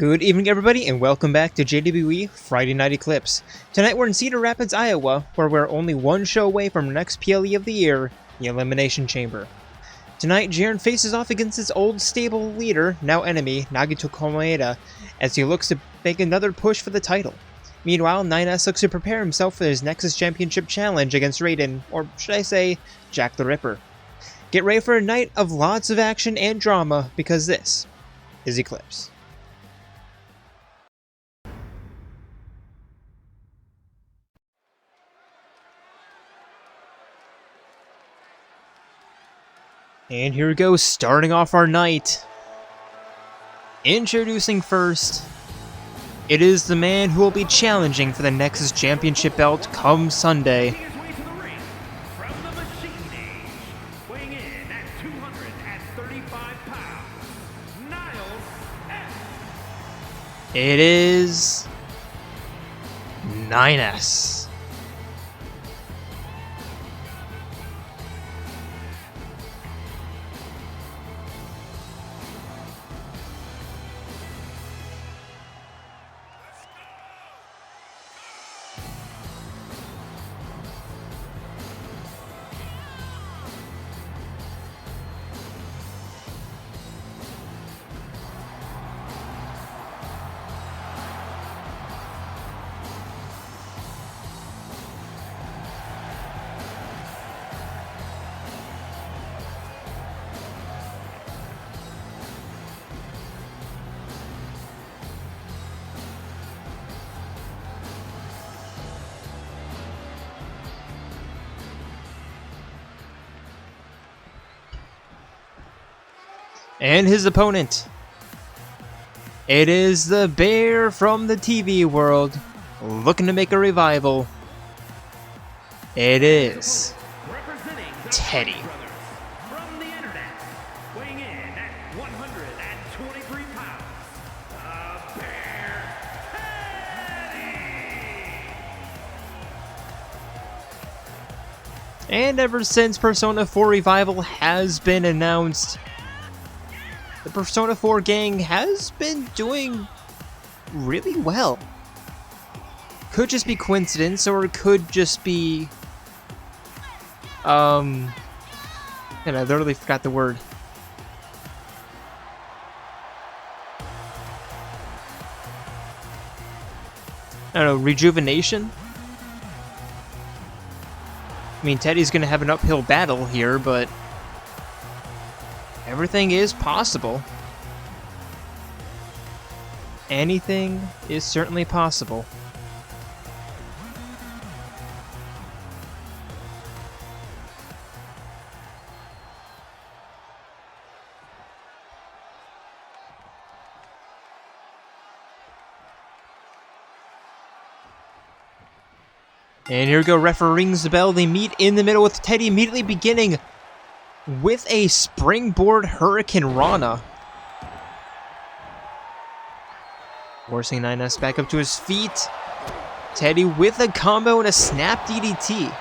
Good evening, everybody, and welcome back to JWE Friday Night Eclipse. Tonight we're in Cedar Rapids, Iowa, where we're only one show away from the next PLE of the year, the Elimination Chamber. Tonight, Jaren faces off against his old stable leader, now enemy, Nagito Komaeda, as he looks to make another push for the title. Meanwhile, 9S looks to prepare himself for his Nexus Championship challenge against Raiden, or should I say, Jack the Ripper. Get ready for a night of lots of action and drama, because this is Eclipse. And here we go, starting off our night. Introducing first, it is the man who will be challenging for the Nexus Championship belt come Sunday. It is 9S. And his opponent, it is the bear from the TV world, looking to make a revival. It is Teddie. From the internet, weighing in at 123 pounds, the bear, Teddie! And ever since Persona 4 Revival has been announced, the Persona 4 gang has been doing really well. Could just be coincidence, or it could just be... and I literally forgot the word. I don't know, rejuvenation? I mean, Teddie's gonna have an uphill battle here, but everything is possible. Anything is certainly possible. And here we go, ref rings the bell. They meet in the middle with Teddie immediately beginning with a springboard Hurricane Rana. Forcing 9S back up to his feet. Teddie with a combo and a snap DDT.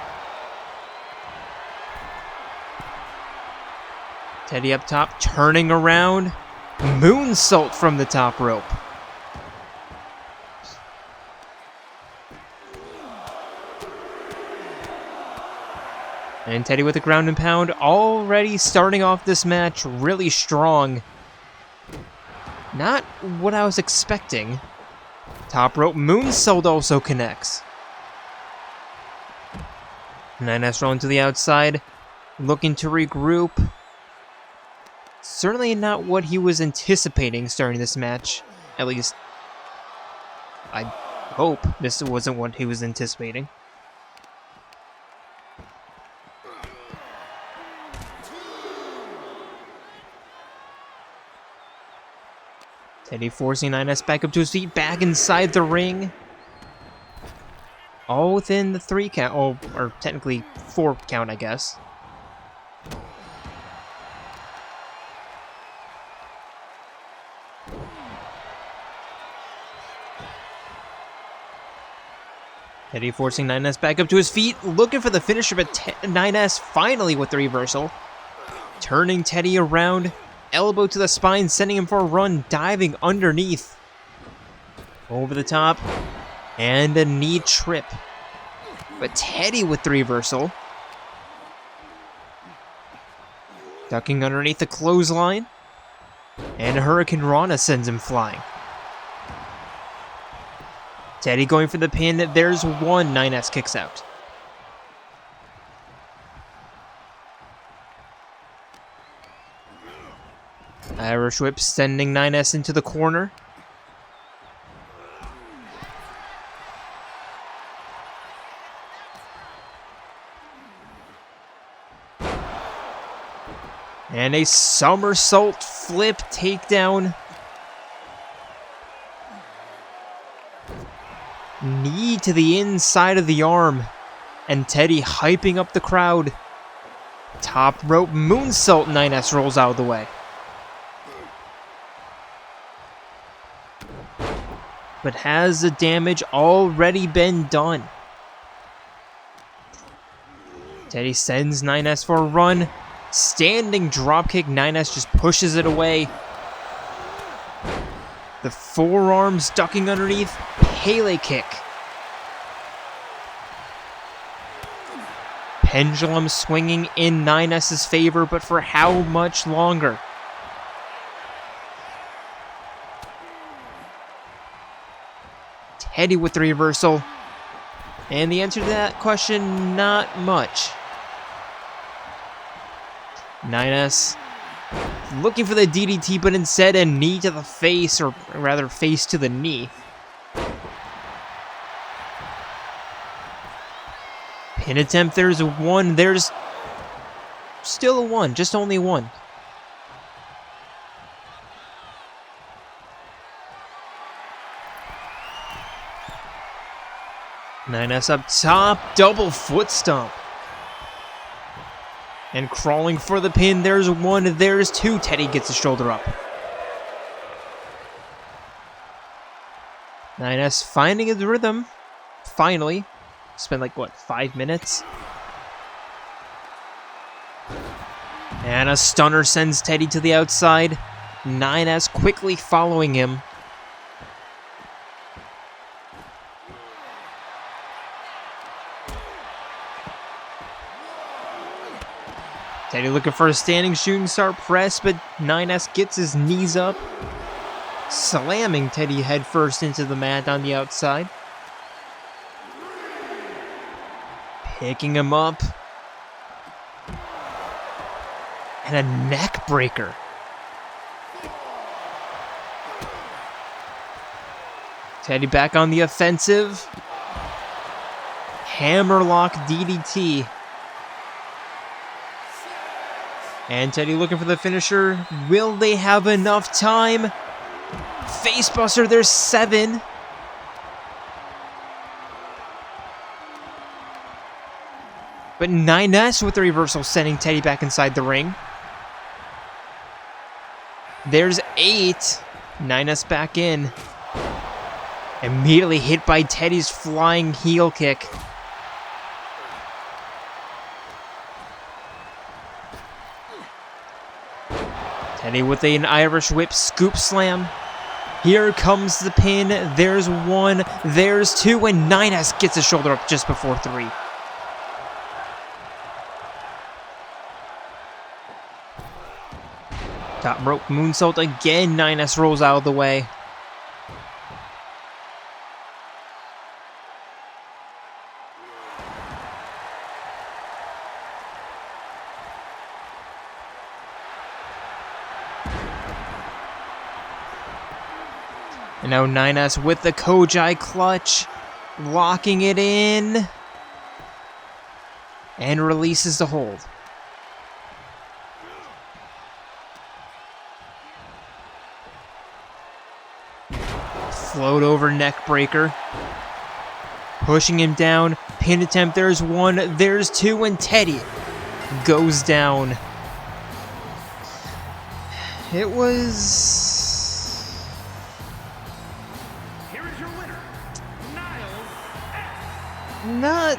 Teddie up top, turning around. Moonsault from the top rope. And Teddie with a ground and pound, already starting off this match really strong. Not what I was expecting. Top rope moonsault also connects. 9S rolling to the outside, looking to regroup. Certainly not what he was anticipating starting this match. At least, I hope this wasn't what he was anticipating. Teddie forcing 9S back up to his feet, back inside the ring. All within the 3 count, or technically 4 count, I guess. Teddie forcing 9S back up to his feet, looking for the finisher, but 9S finally with the reversal. Turning Teddie around, elbow to the spine, sending him for a run, diving underneath. Over the top. And a knee trip. But Teddie with the reversal. Ducking underneath the clothesline. And Hurricane Rana sends him flying. Teddie going for the pin. There's one. 9S kicks out. Irish Whip sending 9S into the corner. And a somersault flip takedown. Knee to the inside of the arm. And Teddie hyping up the crowd. Top rope moonsault. 9S rolls out of the way. But has the damage already been done? Teddie sends 9S for a run. Standing dropkick. 9S just pushes it away. The forearms ducking underneath. Pele kick. Pendulum swinging in 9S's favor, but for how much longer? Teddie with the reversal. And the answer to that question, not much. 9S looking for the DDT, but instead a knee to the face, or rather face to the knee. Pin attempt, there's a one, there's still a one, just only one. Nine S up top, double foot stomp. And crawling for the pin, there's one, there's two. Teddie gets his shoulder up. 9S finding his rhythm, finally. Spent like, what, 5 minutes? And a stunner sends Teddie to the outside. 9S quickly following him. Teddie looking for a standing shooting star press, but 9S gets his knees up. Slamming Teddie headfirst into the mat on the outside. Picking him up. And a neck breaker. Teddie back on the offensive. Hammerlock DDT. And Teddie looking for the finisher. Will they have enough time? Facebuster, there's 7. But 9S with the reversal, sending Teddie back inside the ring. There's 8. 9S back in. Immediately hit by Teddie's flying heel kick. Teddie with an Irish whip scoop slam. Here comes the pin. There's 1, there's 2, and 9S gets his shoulder up just before 3. Top rope moonsault again. 9S rolls out of the way. And now 9S with the Kojai clutch, locking it in, and releases the hold. Float over neck breaker. Pushing him down. Pin attempt. There's 1. There's 2. And Teddie goes down. It was... Here is your winner, Niles S. not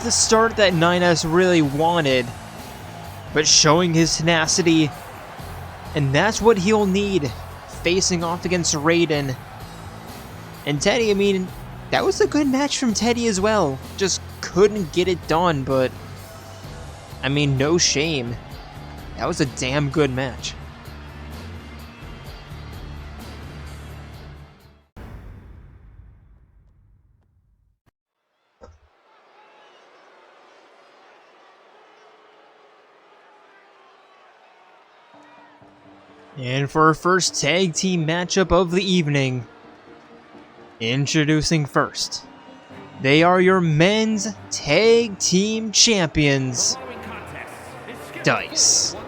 the start that 9S really wanted, but showing his tenacity. And that's what he'll need facing off against Raiden. And Teddie, I mean, that was a good match from Teddie as well. Just couldn't get it done, but I mean, no shame. That was a damn good match. And for our first tag team matchup of the evening, introducing first, they are your men's tag team champions, D.I.C.E.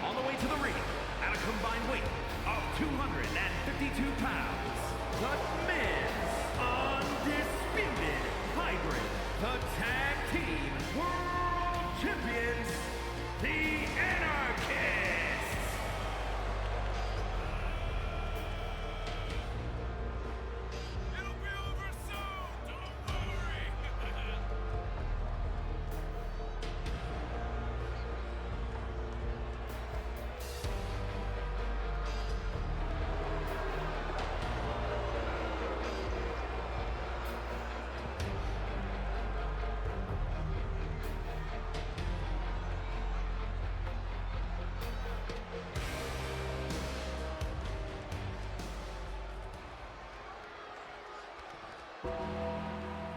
On the way to the ring, at a combined weight of 252 pounds, the men's undisputed hybrid, the tag team world champions, the Anarchists. It'll be over soon, don't worry.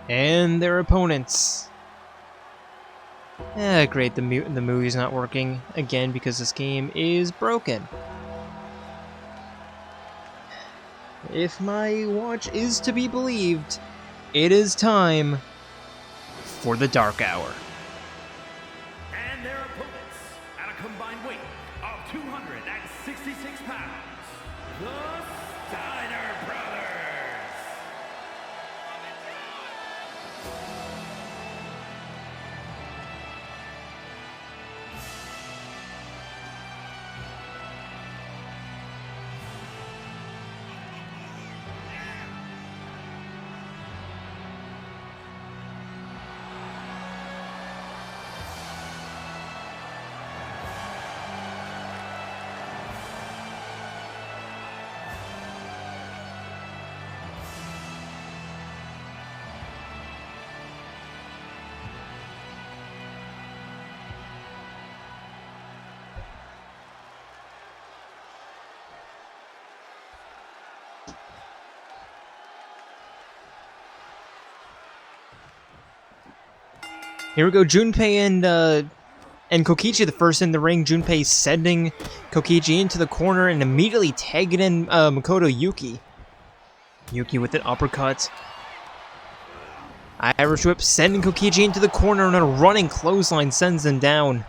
And their opponents. Great, the movie's not working again because this game is broken. If my watch is to be believed, it is time for the Dark Hour. And their opponents, at a combined weight of 266 pounds, the Steiner Brothers. Here we go, Junpei and Kokichi the first in the ring. Junpei sending Kokichi into the corner and immediately tagging in Makoto Yuki. Yuki with an uppercut. Irish whip sending Kokichi into the corner and a running clothesline sends him down.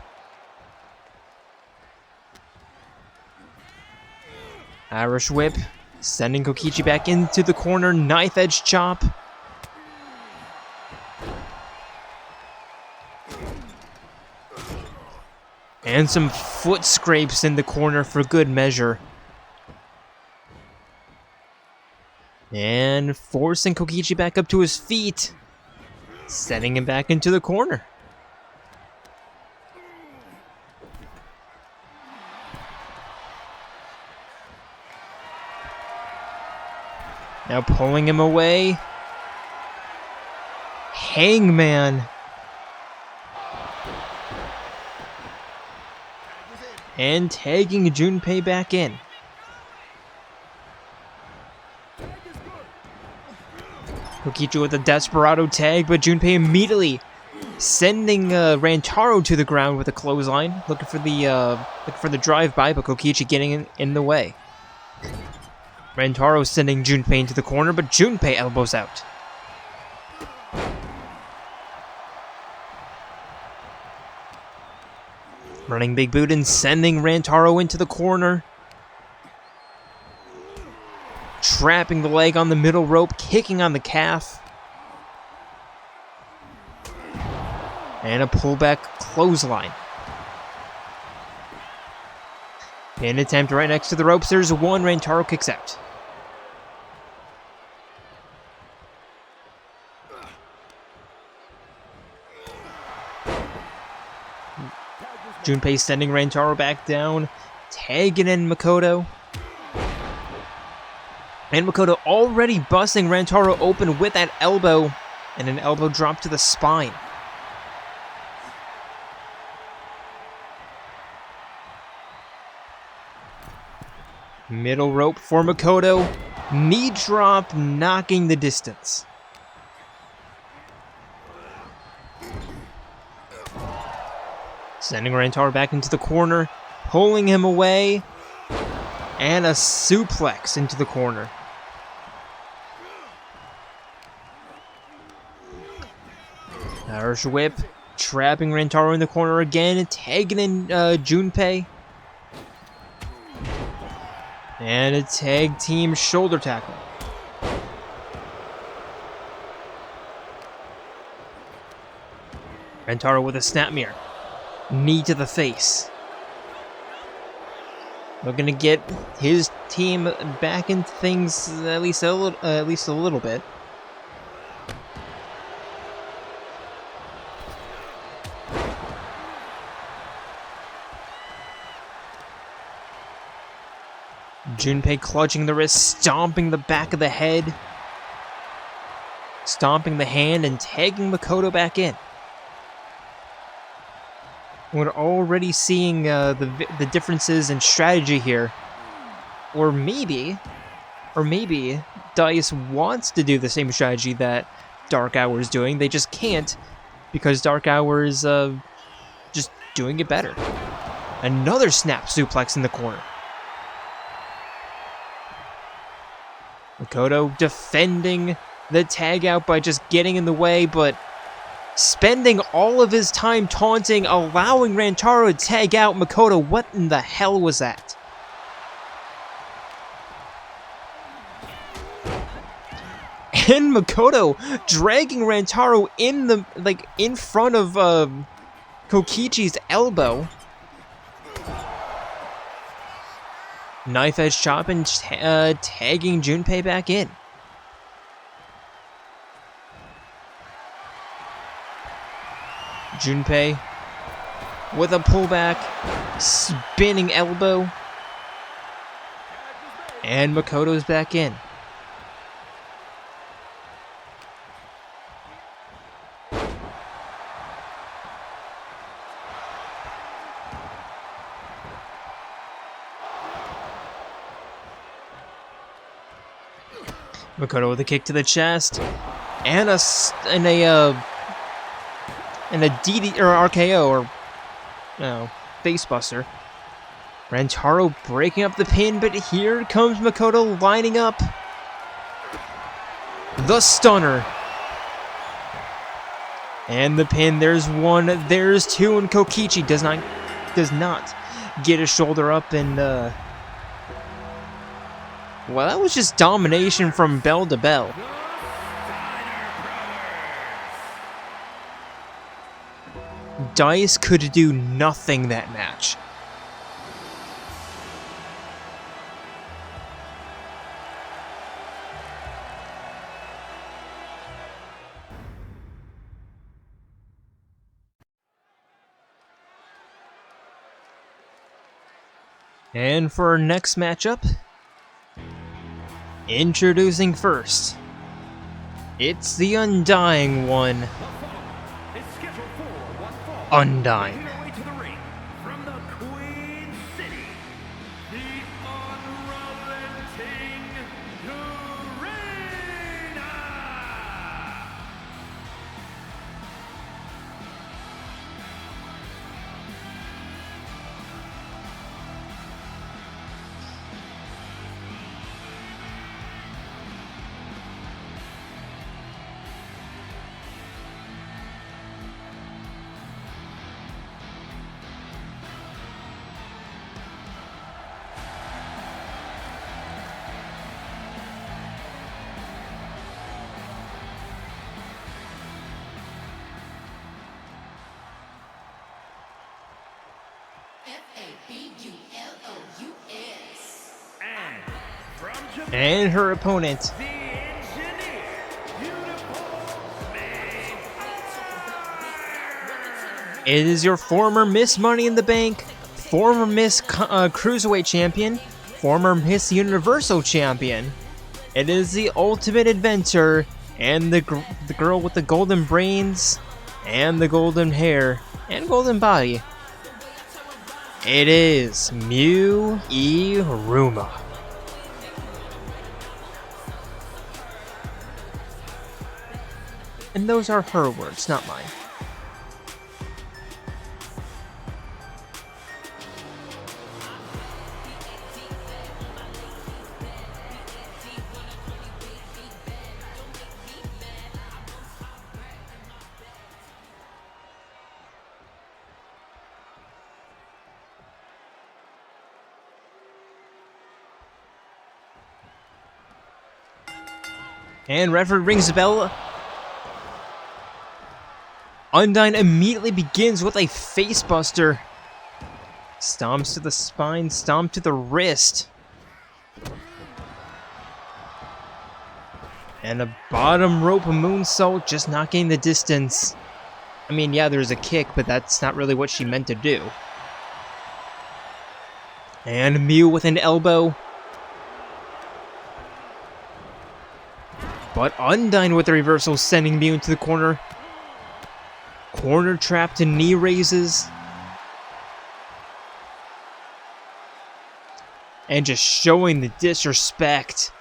Irish whip sending Kokichi back into the corner. Knife edge chop. And some foot scrapes in the corner for good measure. And forcing Kokichi back up to his feet. Setting him back into the corner. Now pulling him away. Hangman. And tagging Junpei back in. Kokichi with a desperado tag, but Junpei immediately sending Rantaro to the ground with a clothesline, looking for the drive-by, but Kokichi getting in the way. Rantaro sending Junpei into the corner, but Junpei elbows out. Running big boot and sending Rantaro into the corner. Trapping the leg on the middle rope, kicking on the calf. And a pullback clothesline. An attempt right next to the ropes. There's one. Rantaro kicks out. Junpei sending Rantaro back down, tagging in Makoto. And Makoto already busting Rantaro open with that elbow, and an elbow drop to the spine. Middle rope for Makoto. Knee drop, knocking the distance. Sending Rantaro back into the corner, pulling him away, and a suplex into the corner. Irish whip, trapping Rantaro in the corner again, tagging in Junpei. And a tag team shoulder tackle. Rantaro with a snap mirror. Knee to the face. Looking to get his team back into things at least a little bit. Junpei clutching the wrist, stomping the back of the head, stomping the hand, and tagging Makoto back in. We're already seeing the differences in strategy here. Or maybe D.I.C.E wants to do the same strategy that Dark Hour is doing. They just can't because Dark Hour is just doing it better. Another snap suplex in the corner. Makoto defending the tag out by just getting in the way, but spending all of his time taunting, allowing Rantaro to tag out Makoto. What in the hell was that? And Makoto dragging Rantaro in front of Kokichi's elbow. Knife edge chop and tagging Junpei back in. Junpei with a pullback, spinning elbow, and Makoto's back in. Makoto with a kick to the chest, and a DD or RKO or facebuster. Rantaro breaking up the pin, but here comes Makoto lining up the stunner. And the pin, there's one, there's two, and Kokichi does not get his shoulder up, and well, that was just domination from bell to bell. D.I.C.E could do nothing that match. And for our next matchup, introducing first, it's the Undying one. Undyne. From the Queen City, the unrelenting Iruma. And her opponent, The engineer, it is your former Miss Money in the Bank, former Miss Cruiserweight Champion, former Miss Universal Champion, It is the ultimate inventor and the girl with the golden brains and the golden hair and golden body. It is Iruma. And those are her words, not mine. And referee rings the bell. Undyne immediately begins with a facebuster. Stomps to the spine, stomp to the wrist. And a bottom rope moonsault, just not getting the distance. I mean, yeah, there's a kick, but that's not really what she meant to do. And Mew with an elbow. But Undyne with the reversal, sending Mew into the corner. Corner trap to knee raises. And just showing the disrespect.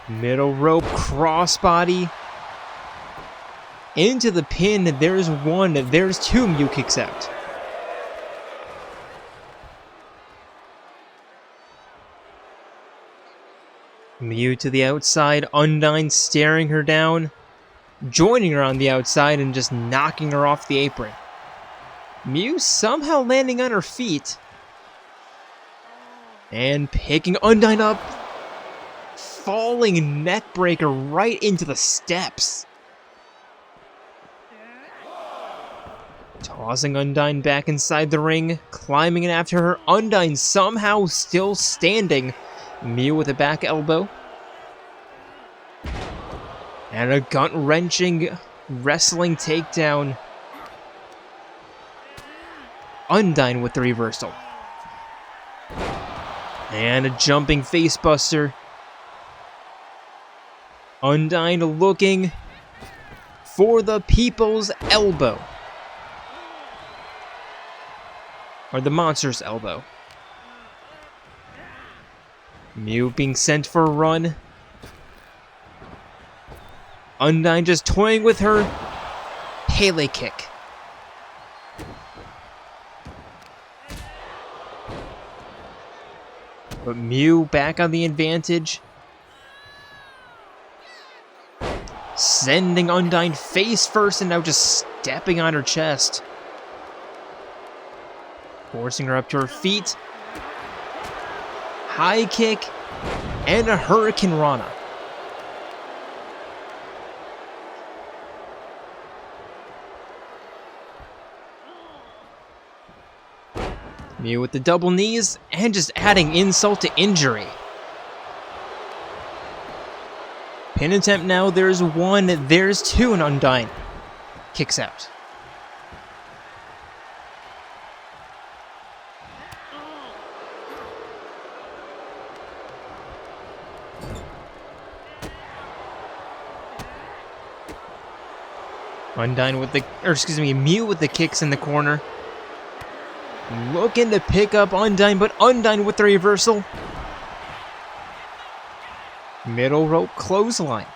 Middle rope crossbody. Into the pin. There's one. There's two. Mew kicks out. Mew to the outside, Undyne staring her down, joining her on the outside and just knocking her off the apron. Mew somehow landing on her feet. And picking Undyne up, falling neckbreaker right into the steps. Tossing Undyne back inside the ring, climbing in after her, Undyne somehow still standing. Mew with a back elbow. And a gut-wrenching wrestling takedown. Undyne with the reversal. And a jumping facebuster. Undyne looking for the people's elbow. Or the monster's elbow. Mew being sent for a run. Undyne just toying with her. Pele kick. But Mew back on the advantage. Sending Undyne face first and now just stepping on her chest. Forcing her up to her feet. High kick, and a Hurricane Rana. Mew with the double knees, and just adding insult to injury. Pin attempt now, there's one, there's two, and Undyne kicks out. Undyne with the, Mew with the kicks in the corner. Looking to pick up Undyne, but Undyne with the reversal. Middle rope clothesline.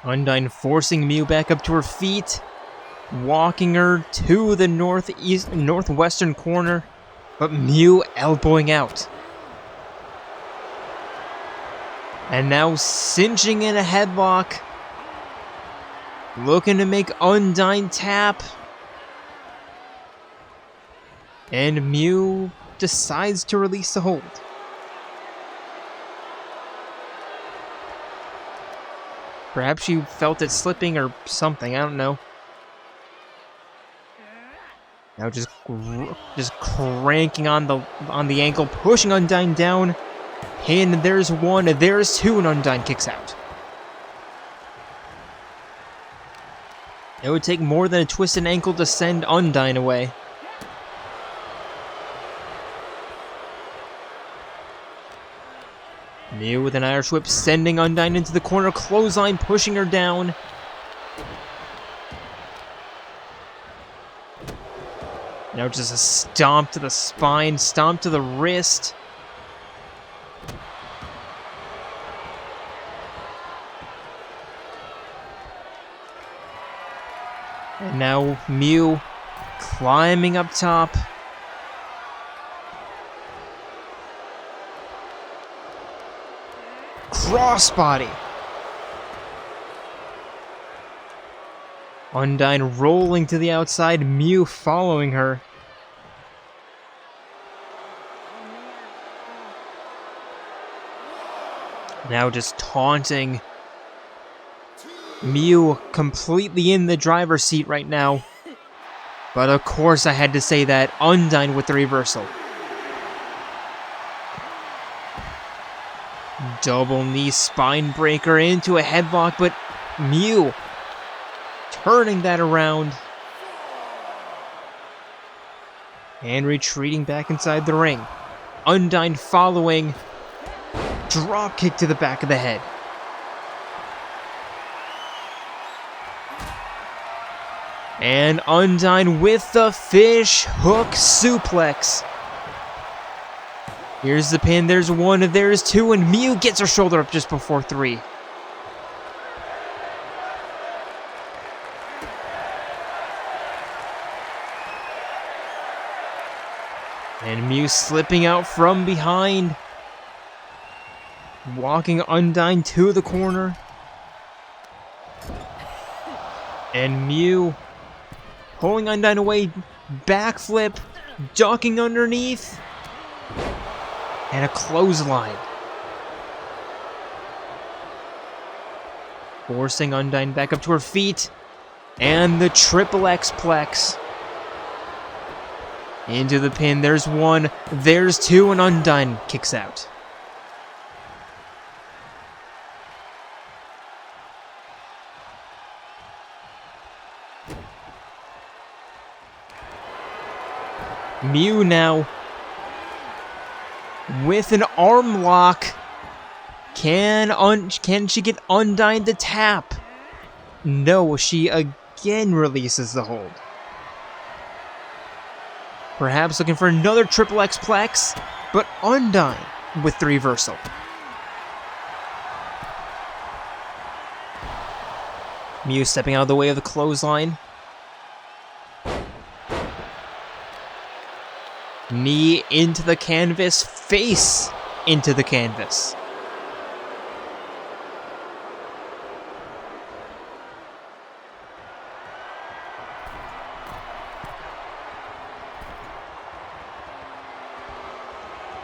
Undyne forcing Mew back up to her feet. Walking her to the northwestern corner. But Mew elbowing out. And now cinching in a headlock. Looking to make Undyne tap. And Mew decides to release the hold. Perhaps she felt it slipping or something, I don't know. Now just cranking on the ankle, pushing Undyne down. Pin, there's one, there's two, and Undyne kicks out. It would take more than a twisted ankle to send Undyne away. Mew with an Irish whip, sending Undyne into the corner, clothesline pushing her down. Now just a stomp to the spine, stomp to the wrist. And now Mew climbing up top. Crossbody. Undyne rolling to the outside, Mew following her. Now just taunting. Mew completely in the driver's seat right now. But of course I had to say that. Undyne with the reversal. Double knee spine breaker into a headlock, but Mew turning that around. And retreating back inside the ring. Undyne following. Drop kick to the back of the head. And Undyne with the fish hook suplex. Here's the pin, there's one, there's two, and Mew gets her shoulder up just before three. And Mew slipping out from behind. Walking Undyne to the corner. And Mew pulling Undyne away. Backflip. Ducking underneath. And a clothesline. Forcing Undyne back up to her feet. And the triple X-plex. Into the pin. There's one. There's two. And Undyne kicks out. Mew now with an arm lock. Can she get Undyne to tap? No, she again releases the hold. Perhaps looking for another triple X-plex, but Undyne with the reversal. Mew stepping out of the way of the clothesline. Knee into the canvas, face into the canvas.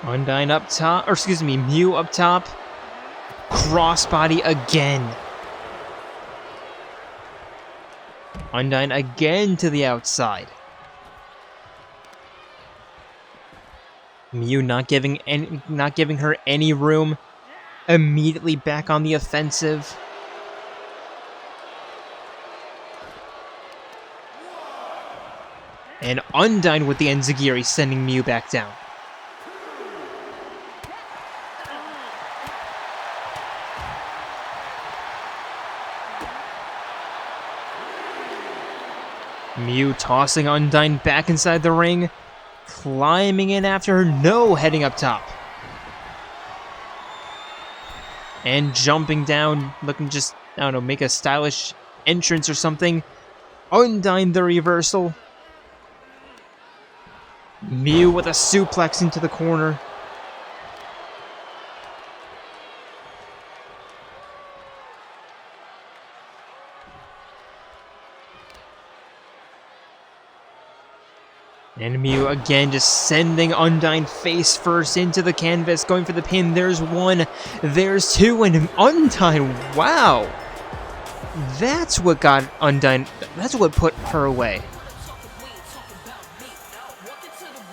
Undyne up top, or excuse me, Mew up top. Crossbody again. Undyne again to the outside. Mew not giving her any room. Immediately back on the offensive. And Undyne with the enziguri, sending Mew back down. Mew tossing Undyne back inside the ring. Climbing in after her, no, heading up top. And jumping down, looking just, I don't know, make a stylish entrance or something. Undyne the reversal. Mew with a suplex into the corner. And Mew again just sending Undyne face first into the canvas, going for the pin. There's one, there's two, and Undyne, wow! That's what got Undyne, that's what put her away.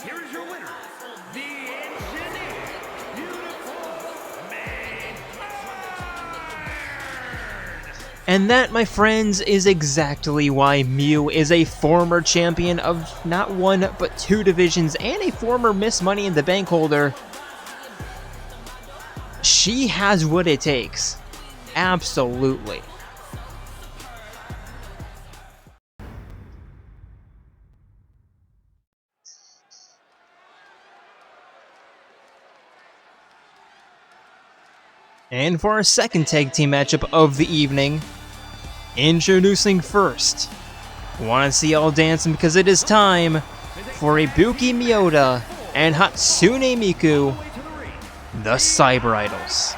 Here is your winner, the Engineer, Unicorn. And that, my friends, is exactly why Mew is a former champion of not one, but 2 divisions, and a former Miss Money in the Bank holder. She has what it takes. Absolutely. And for our second tag team matchup of the evening, introducing first, wanna see y'all dancing because it is time for Ibuki Miyota and Hatsune Miku, the Cyber Idols.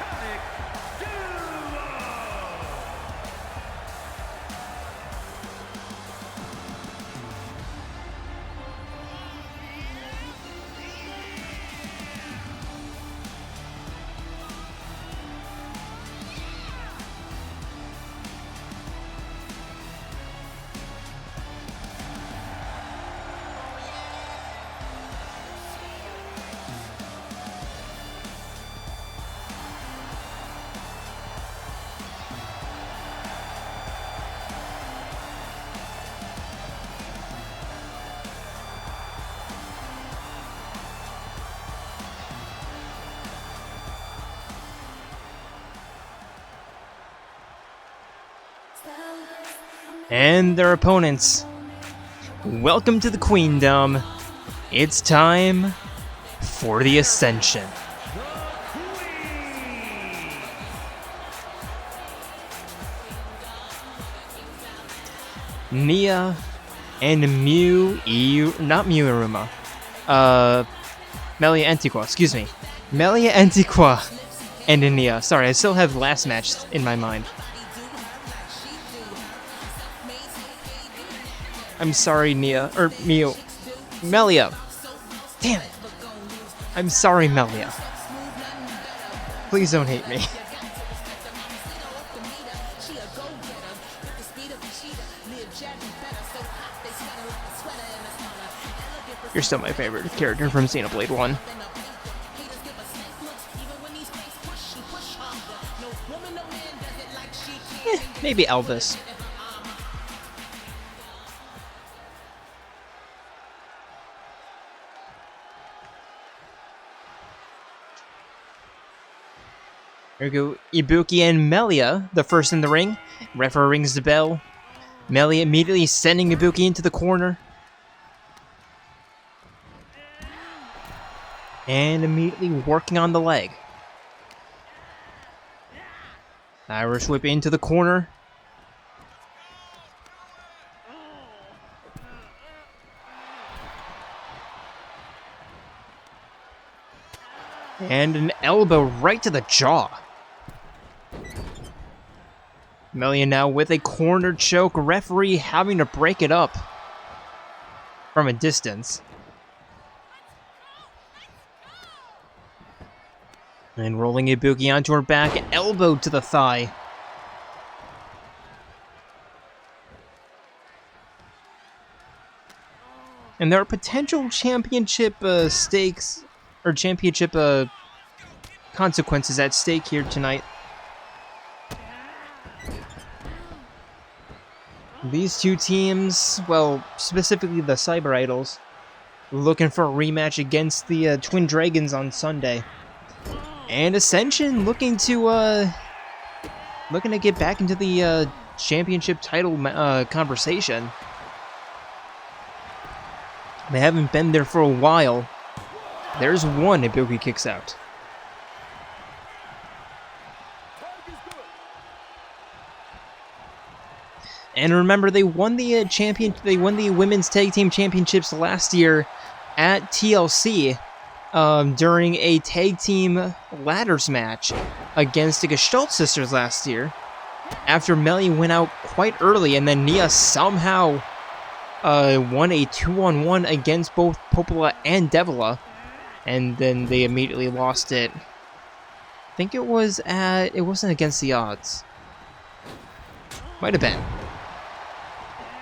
And their opponents. Welcome to the Queendom. It's time for the Ascension. Nia and Iruma. Melia Antiqua, excuse me. Melia Antiqua and Nia. Sorry, I still have last match in my mind. I'm sorry, Nia, or Mew. Melia. Damn it. I'm sorry, Melia. Please don't hate me. You're still my favorite character from Xenoblade 1. Maybe Elvis. Here we go, Ibuki and Melia, the first in the ring. Referee rings the bell. Melia immediately sending Ibuki into the corner. And immediately working on the leg. Irish whip into the corner. And an elbow right to the jaw. Melia now with a corner choke, referee having to break it up from a distance. And rolling Ibuki onto her back, elbow to the thigh. And there are potential championship stakes, or championship consequences at stake here tonight. These two teams, well, specifically the Cyber Idols, looking for a rematch against the Twin Dragons on Sunday. And Ascension looking to get back into the championship title conversation. They haven't been there for a while. There's one Ibuki kicks out. And remember, they won the women's tag team championships last year at TLC during a tag team ladders match against the Gestalt sisters last year. After Melia went out quite early, and then Nia somehow won a 2-on-1 against both Popola and Devila, and then they immediately lost it. I think it wasn't against the odds. Might have been.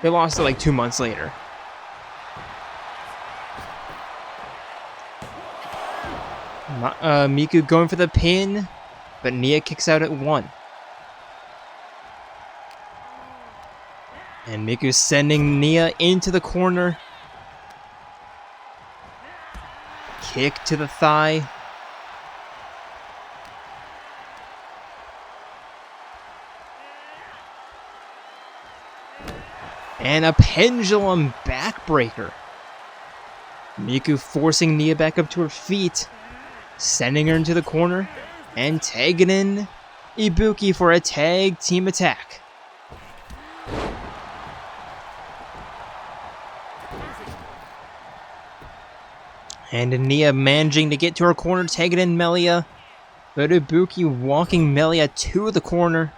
They lost it like 2 months later. Miku going for the pin, but Nia kicks out at 1. And Miku sending Nia into the corner. Kick to the thigh. And a pendulum backbreaker. Miku forcing Nia back up to her feet, sending her into the corner, and tagging in Ibuki for a tag team attack. And Nia managing to get to her corner, tagging in Melia, but Ibuki walking Melia to the corner.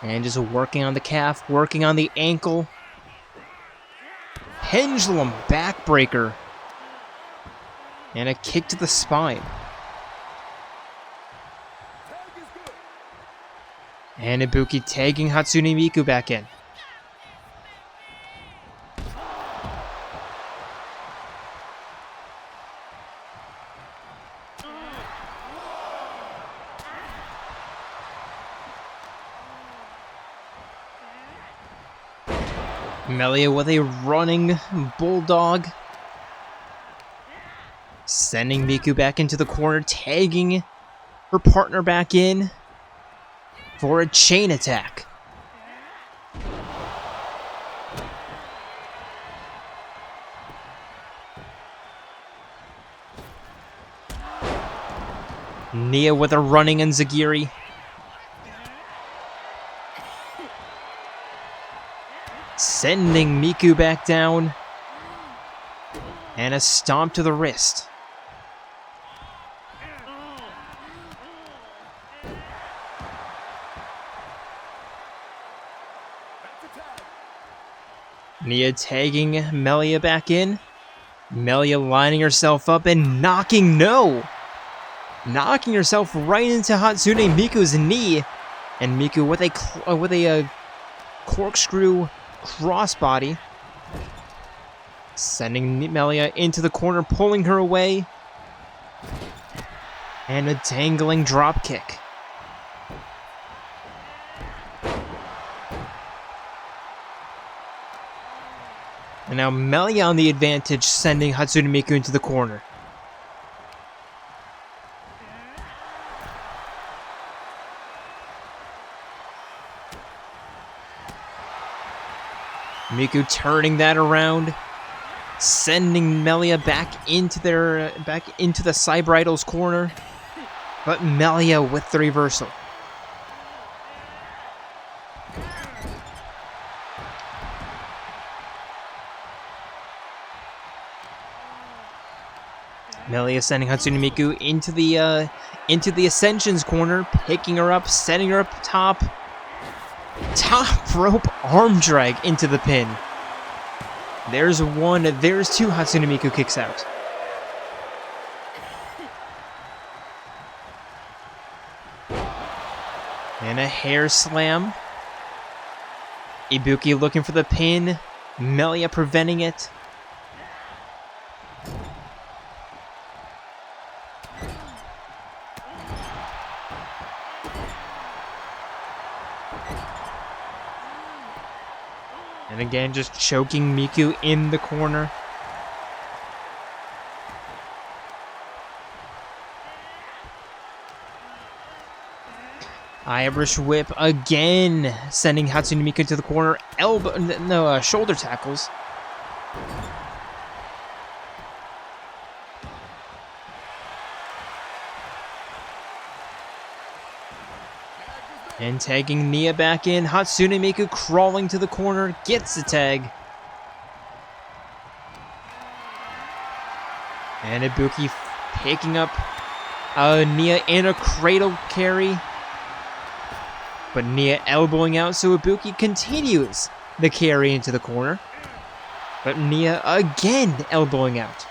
And just working on the calf, working on the ankle. Pendulum backbreaker. And a kick to the spine. And Ibuki tagging Hatsune Miku back in. Melia with a running bulldog. Sending Miku back into the corner, tagging her partner back in for a chain attack. Nia with a running enziguri. Sending Miku back down. And a stomp to the wrist. Nia tagging Melia back in. Melia lining herself up and knocking herself right into Hatsune Miku's knee. And Miku with a corkscrew crossbody. Sending Melia into the corner, pulling her away. And a dangling drop kick. And now Melia on the advantage, sending Hatsune Miku into the corner. Miku turning that around, sending Melia back into the Cyber Idols corner, but Melia with the reversal. Melia sending Hatsune Miku into the Ascension's corner, picking her up, setting her up top. Top rope arm drag into the pin. There's one, there's two. Hatsune Miku kicks out. And a hair slam. Ibuki looking for the pin. Melia preventing it. And again, just choking Miku in the corner. Irish whip again, sending Hatsune Miku to the corner. Shoulder tackles. And tagging Nia back in. Hatsune Miku crawling to the corner. Gets the tag. And Ibuki picking up Nia in a cradle carry. But Nia elbowing out, so Ibuki continues the carry into the corner. But Nia again elbowing out.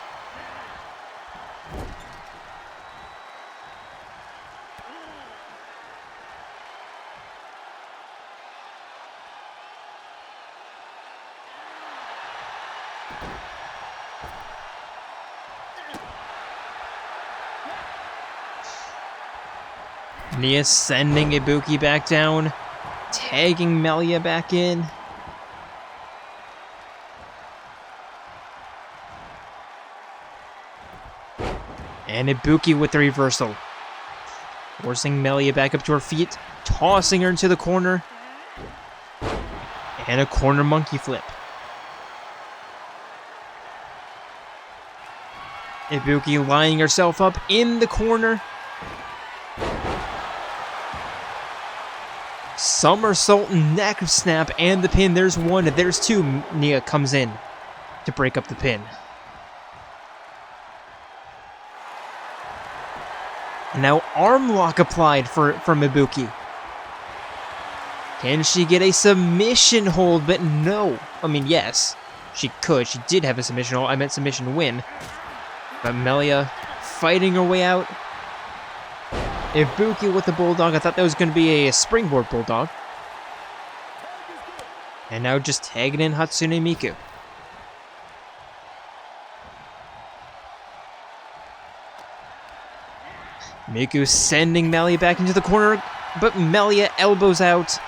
Nia sending Ibuki back down, tagging Melia back in. And Ibuki with the reversal. Forcing Melia back up to her feet, tossing her into the corner. And a corner monkey flip. Ibuki lining herself up in the corner. Somersault, neck snap, and the pin. There's one, there's two. Nia comes in to break up the pin. And now arm lock applied from Ibuki. Can she get a submission hold? But no. I mean, yes, she could. She did have a submission hold. I meant submission win. But Melia fighting her way out. Ibuki with the bulldog. I thought that was going to be a springboard bulldog. And now just tagging in Hatsune Miku. Miku sending Melia back into the corner, but Melia elbows out.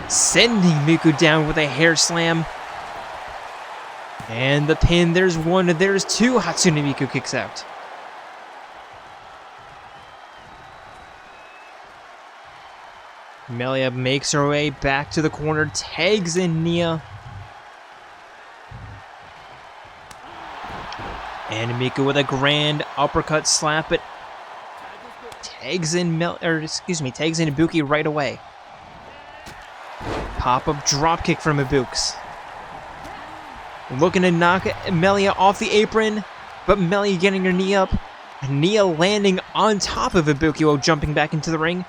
Sending Miku down with a hair slam. And the pin, there's one, there's two. Hatsune Miku kicks out. Melia makes her way back to the corner, tags in Nia. And Miku with a grand uppercut slap, it tags in tags in Ibuki right away. Pop-up dropkick from Ibuki. Looking to knock Melia off the apron, but Melia getting her knee up. Nia landing on top of Ibuki while jumping back into the ring.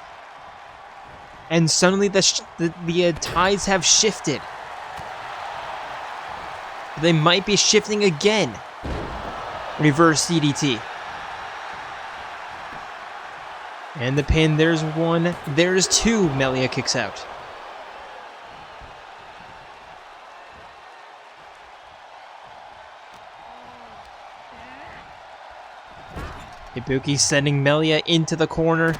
And suddenly the tides have shifted. They might be shifting again. Reverse DDT. And the pin, there's one, there's two. Melia kicks out. Ibuki sending Melia into the corner.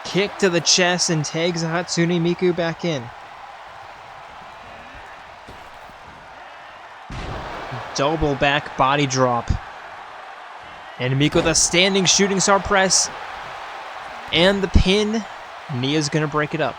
Kick to the chest and tags Hatsune Miku back in. Double back body drop. And Miku with a standing shooting star press. And the pin. Nia's gonna break it up.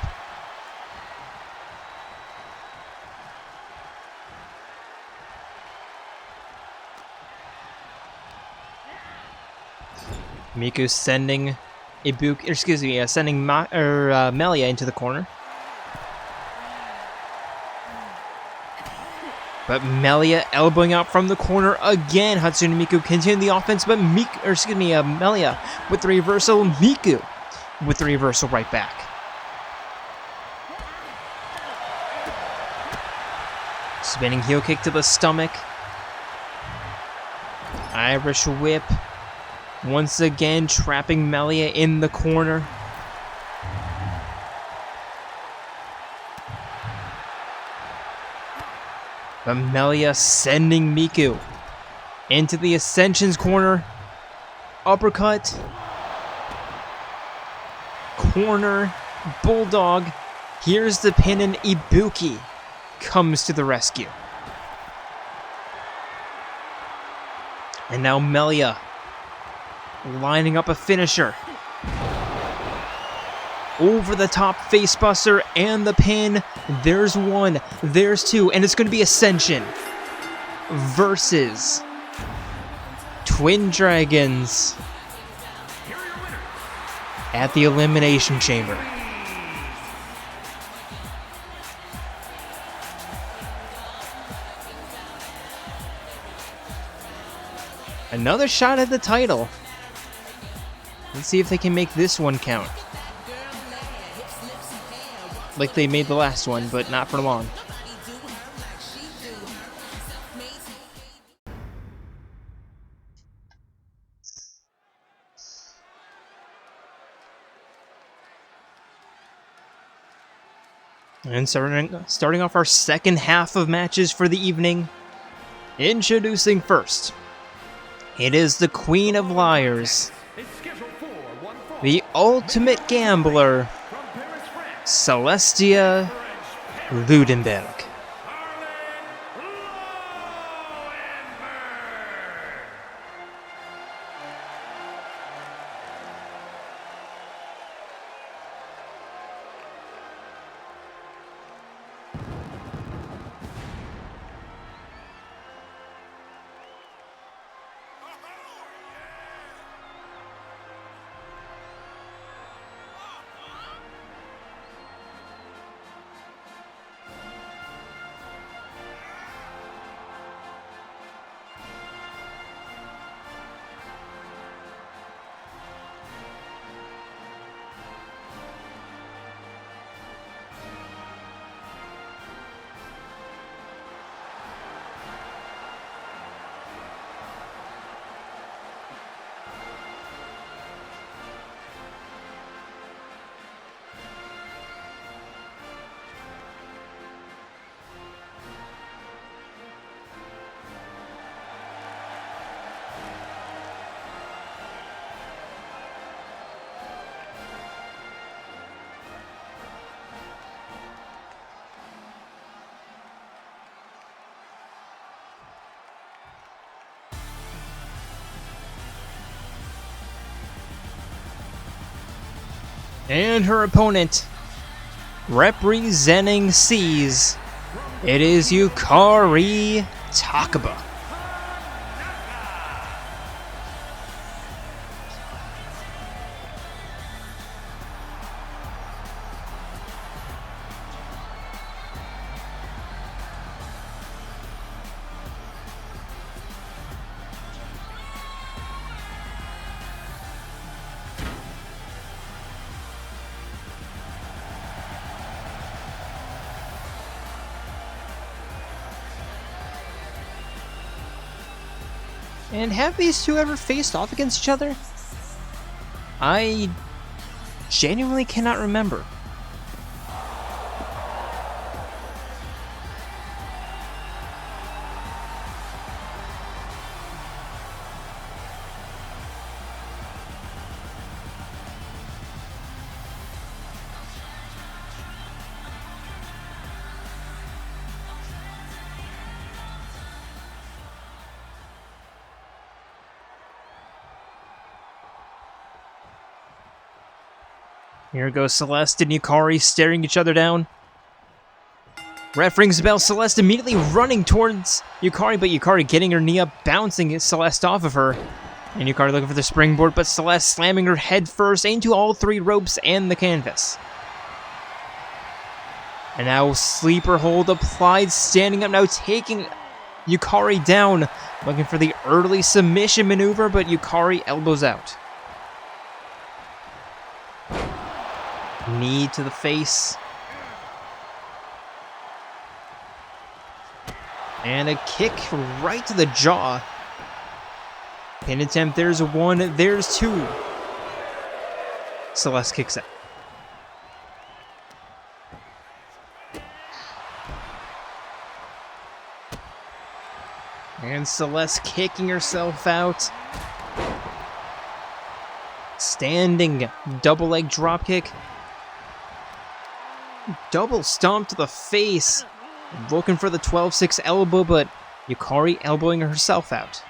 Miku sending sending Melia into the corner. But Melia elbowing out from the corner again. Hatsune Miku continuing the offense, but Melia with the reversal. Miku with the reversal right back. Spinning heel kick to the stomach. Irish whip. Once again, trapping Melia in the corner. But Melia sending Miku into the Ascension's corner. Uppercut. Corner. Bulldog. Here's the pin, and Ibuki comes to the rescue. And now Melia lining up a finisher. Over the top facebuster and the pin. There's one, there's two, and it's going to be Ascension versus Twin Dragons at the Elimination Chamber. Another shot at the title. Let's see if they can make this one count. Like they made the last one, but not for long. And starting off our second half of matches for the evening. Introducing first, it is the Queen of Liars. Is scheduled for one fall. the ultimate gambler, Celestia Ludenberg. And her opponent, representing C's, it is Yukari Takeba. And have these two ever faced off against each other? I genuinely cannot remember. Here goes Celeste and Yukari staring each other down. Ref rings the bell. Celeste immediately running towards Yukari, but Yukari getting her knee up, bouncing Celeste off of her. And Yukari looking for the springboard, but Celeste slamming her head first into all three ropes and the canvas. And now sleeper hold applied, standing up now, taking Yukari down. Looking for the early submission maneuver, but Yukari elbows out. Knee to the face. And a kick right to the jaw. Pin attempt, there's one, there's two. Celeste kicks out. And Celeste kicking herself out. Standing double leg drop kick. Double stomp to the face. Looking for the 12-6 elbow, but Yukari elbowing herself out.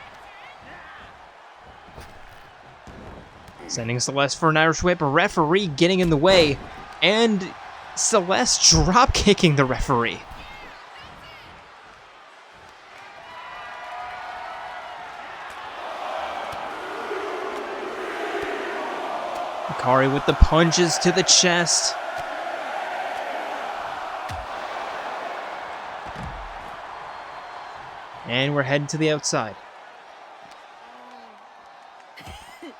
Sending Celeste for an Irish whip. A referee getting in the way. And Celeste drop kicking the referee. Yukari with the punches to the chest. And we're heading to the outside.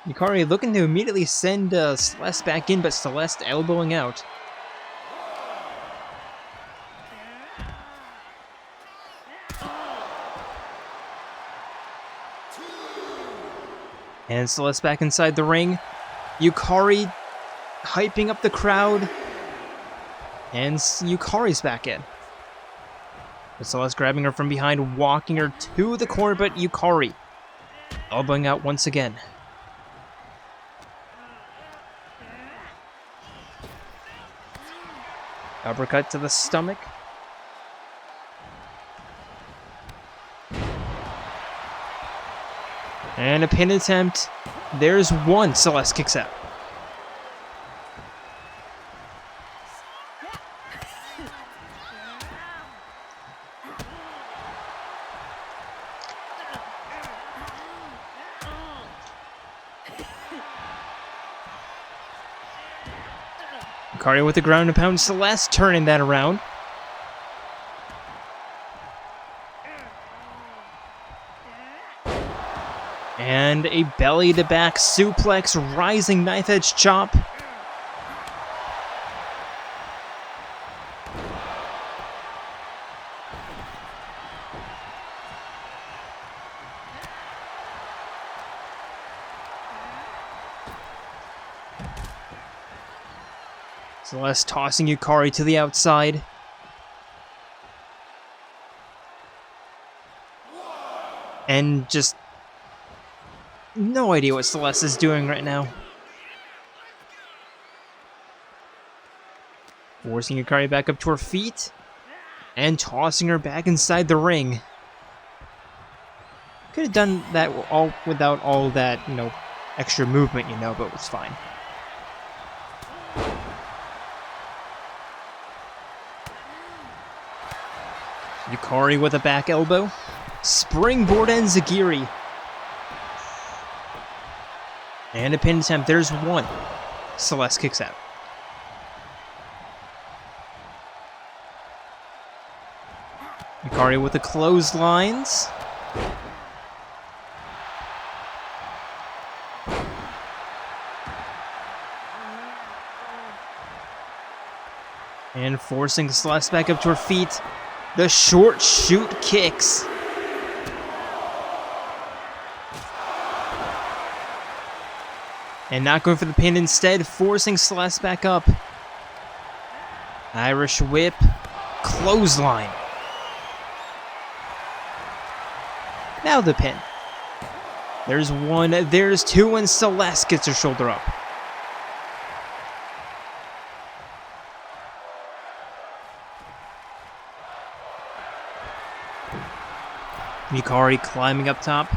Yukari looking to immediately send Celeste back in, but Celeste elbowing out. And Celeste back inside the ring. Yukari hyping up the crowd. And Yukari's back in. But Celeste grabbing her from behind, walking her to the corner, but Yukari elbowing out once again. Uppercut to the stomach. And a pin attempt. There's one. Celeste kicks out. Yukari with the ground and pound. Celeste turning that around. And a belly-to-back suplex, rising knife-edge chop. Celeste tossing Yukari to the outside. And just no idea what Celeste is doing right now. Forcing Yukari back up to her feet. And tossing her back inside the ring. Could have done that all without all that, extra movement, but it's fine. Yukari with a back elbow. Springboard and Zagiri. And a pin attempt. There's one. Celeste kicks out. Yukari with the clotheslines. And forcing Celeste back up to her feet. The short shoot kicks. And not going for the pin, instead forcing Celeste back up. Irish whip. Clothesline. Now the pin. There's one, there's two, and Celeste gets her shoulder up. Yukari climbing up top.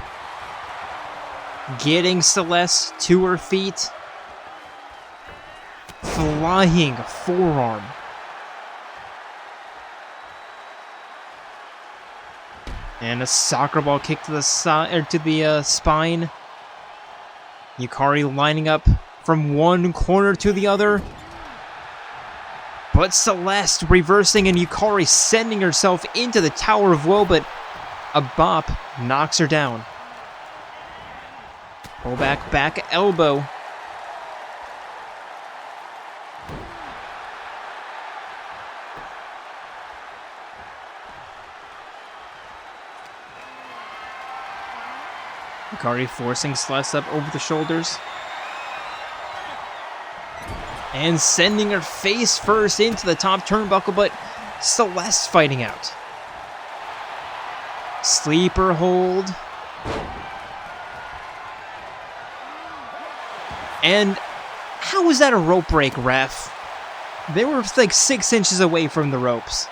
Getting Celeste to her feet. Flying forearm. And a soccer ball kick to the side, or to the spine. Yukari lining up from one corner to the other. But Celeste reversing, and Yukari sending herself into the Tower of Woe, but a bop knocks her down. Pull back elbow. Yukari forcing Celeste up over the shoulders. And sending her face first into the top turnbuckle, but Celeste fighting out. Sleeper hold. And how was that a rope break, ref? They were like 6 inches away from the ropes.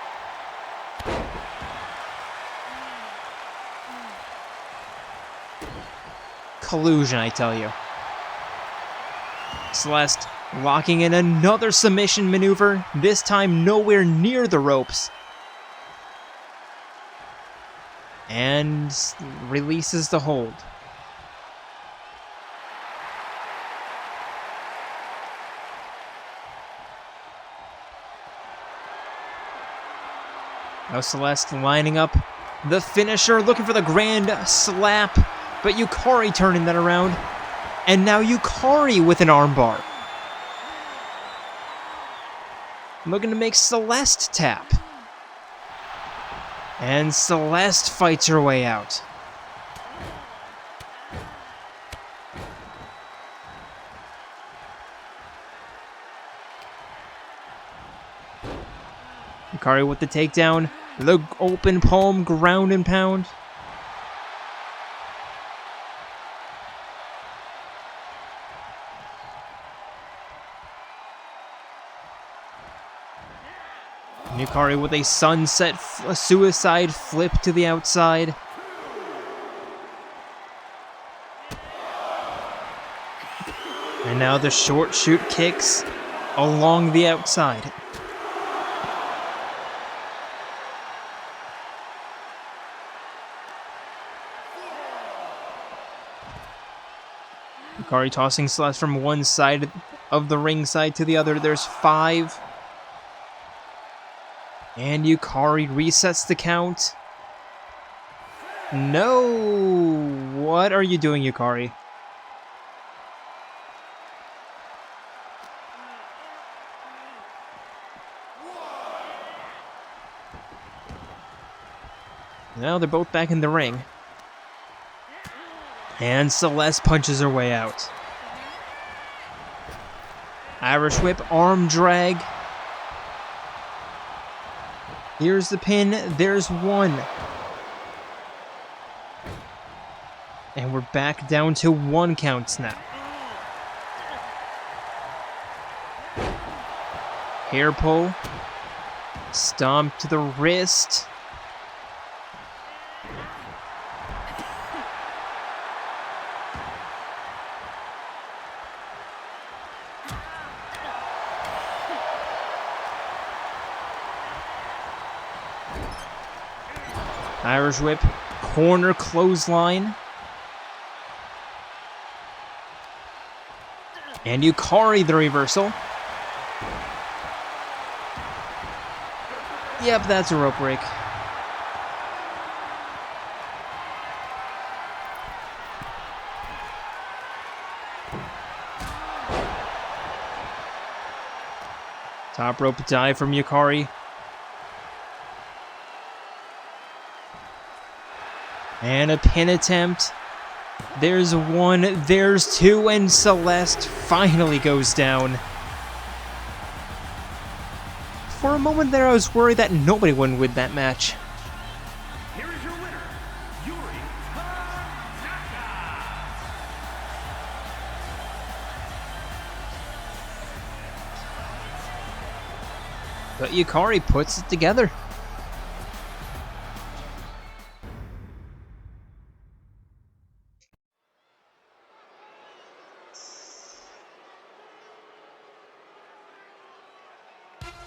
Collusion, I tell you. Celeste locking in another submission maneuver, this time nowhere near the ropes. And releases the hold. Now Celeste lining up the finisher, looking for the grand slap, but Yukari turning that around. And now Yukari with an armbar. Looking to make Celeste tap. And Celeste fights her way out. Yukari with the takedown. The open palm ground and pound. Yukari with a sunset a suicide flip to the outside. And now the short shoot kicks along the outside. Yukari tossing Celeste from one side of the ring side to the other. There's 5. And Yukari resets the count. No! What are you doing, Yukari? Now they're both back in the ring. And Celeste punches her way out. Irish whip, arm drag. Here's the pin. There's 1. And we're back down to 1 counts now. Hair pull. Stomp to the wrist. Irish whip, corner clothesline. And Yukari the reversal. Yep, that's a rope break. Top rope dive from Yukari. And a pin attempt. There's 1, there's 2, and Celeste finally goes down. For a moment there, I was worried that nobody would win that match. Here is your winner, Yuri Tanaka. But Yukari puts it together.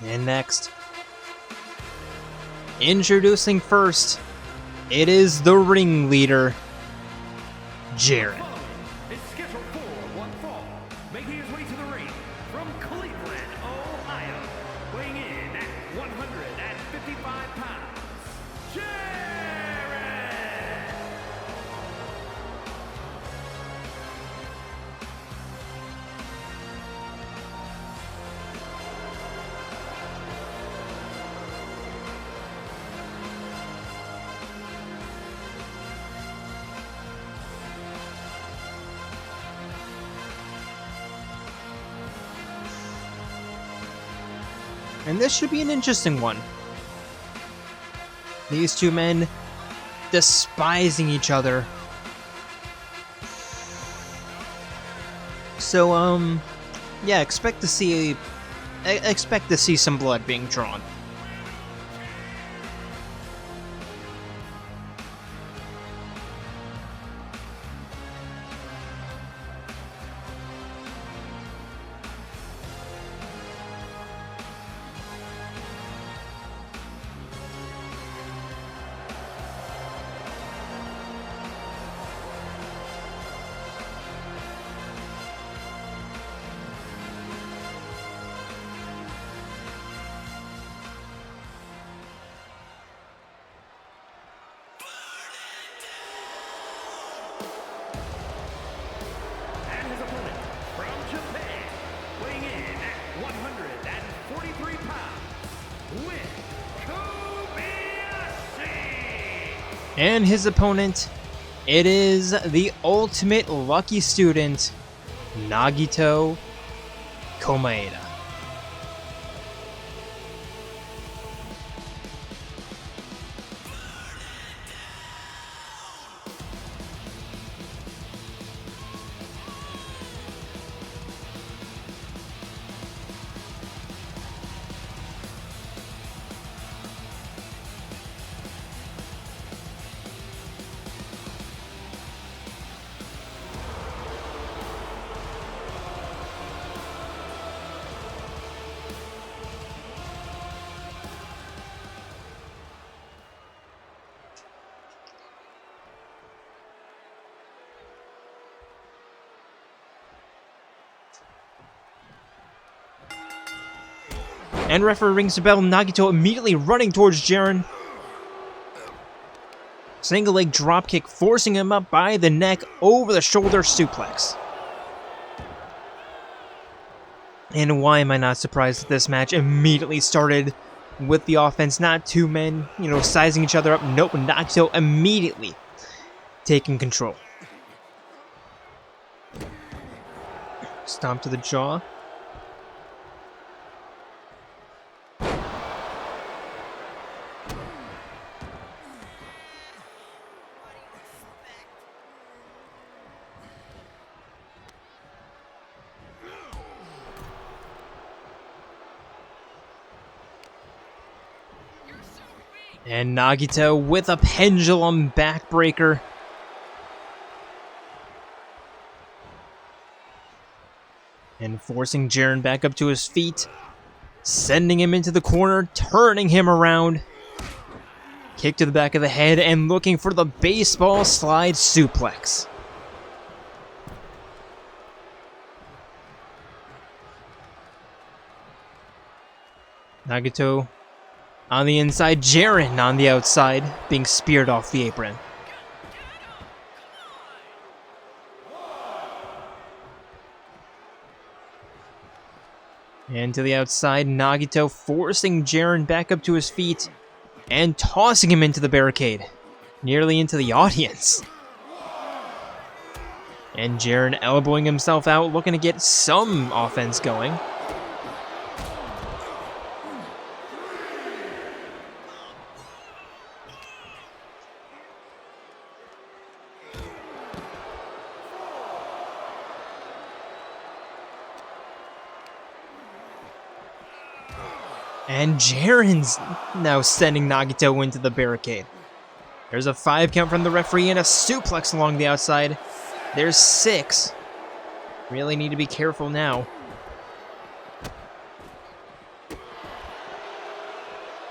And next, introducing first, it is the ringleader, Jaren. Is scheduled for one fall, making his way to the ring from Cleveland, Ohio, weighing in at 155 pounds, Jaren! And this should be an interesting one. These two men despising each other. So, yeah, expect to see some blood being drawn. And his opponent from Japan, weighing in at 143 pounds, with Kobayashi. And his opponent, it is the ultimate lucky student, Nagito Komaeda. And referee rings the bell. Nagito immediately running towards Jaren. Single leg dropkick, forcing him up by the neck, over the shoulder suplex. And why am I not surprised that this match immediately started with the offense? Not two men, sizing each other up. Nope, Nagito immediately taking control. Stomp to the jaw. And Nagito with a pendulum backbreaker. And forcing Jaren back up to his feet. Sending him into the corner, turning him around. Kick to the back of the head and looking for the baseball slide suplex. Nagito on the inside, Jaren on the outside, being speared off the apron. And to the outside, Nagito forcing Jaren back up to his feet and tossing him into the barricade, nearly into the audience. And Jaren elbowing himself out, looking to get some offense going. And Jaren's now sending Nagito into the barricade. There's a 5 count from the referee and a suplex along the outside. There's 6. Really need to be careful now.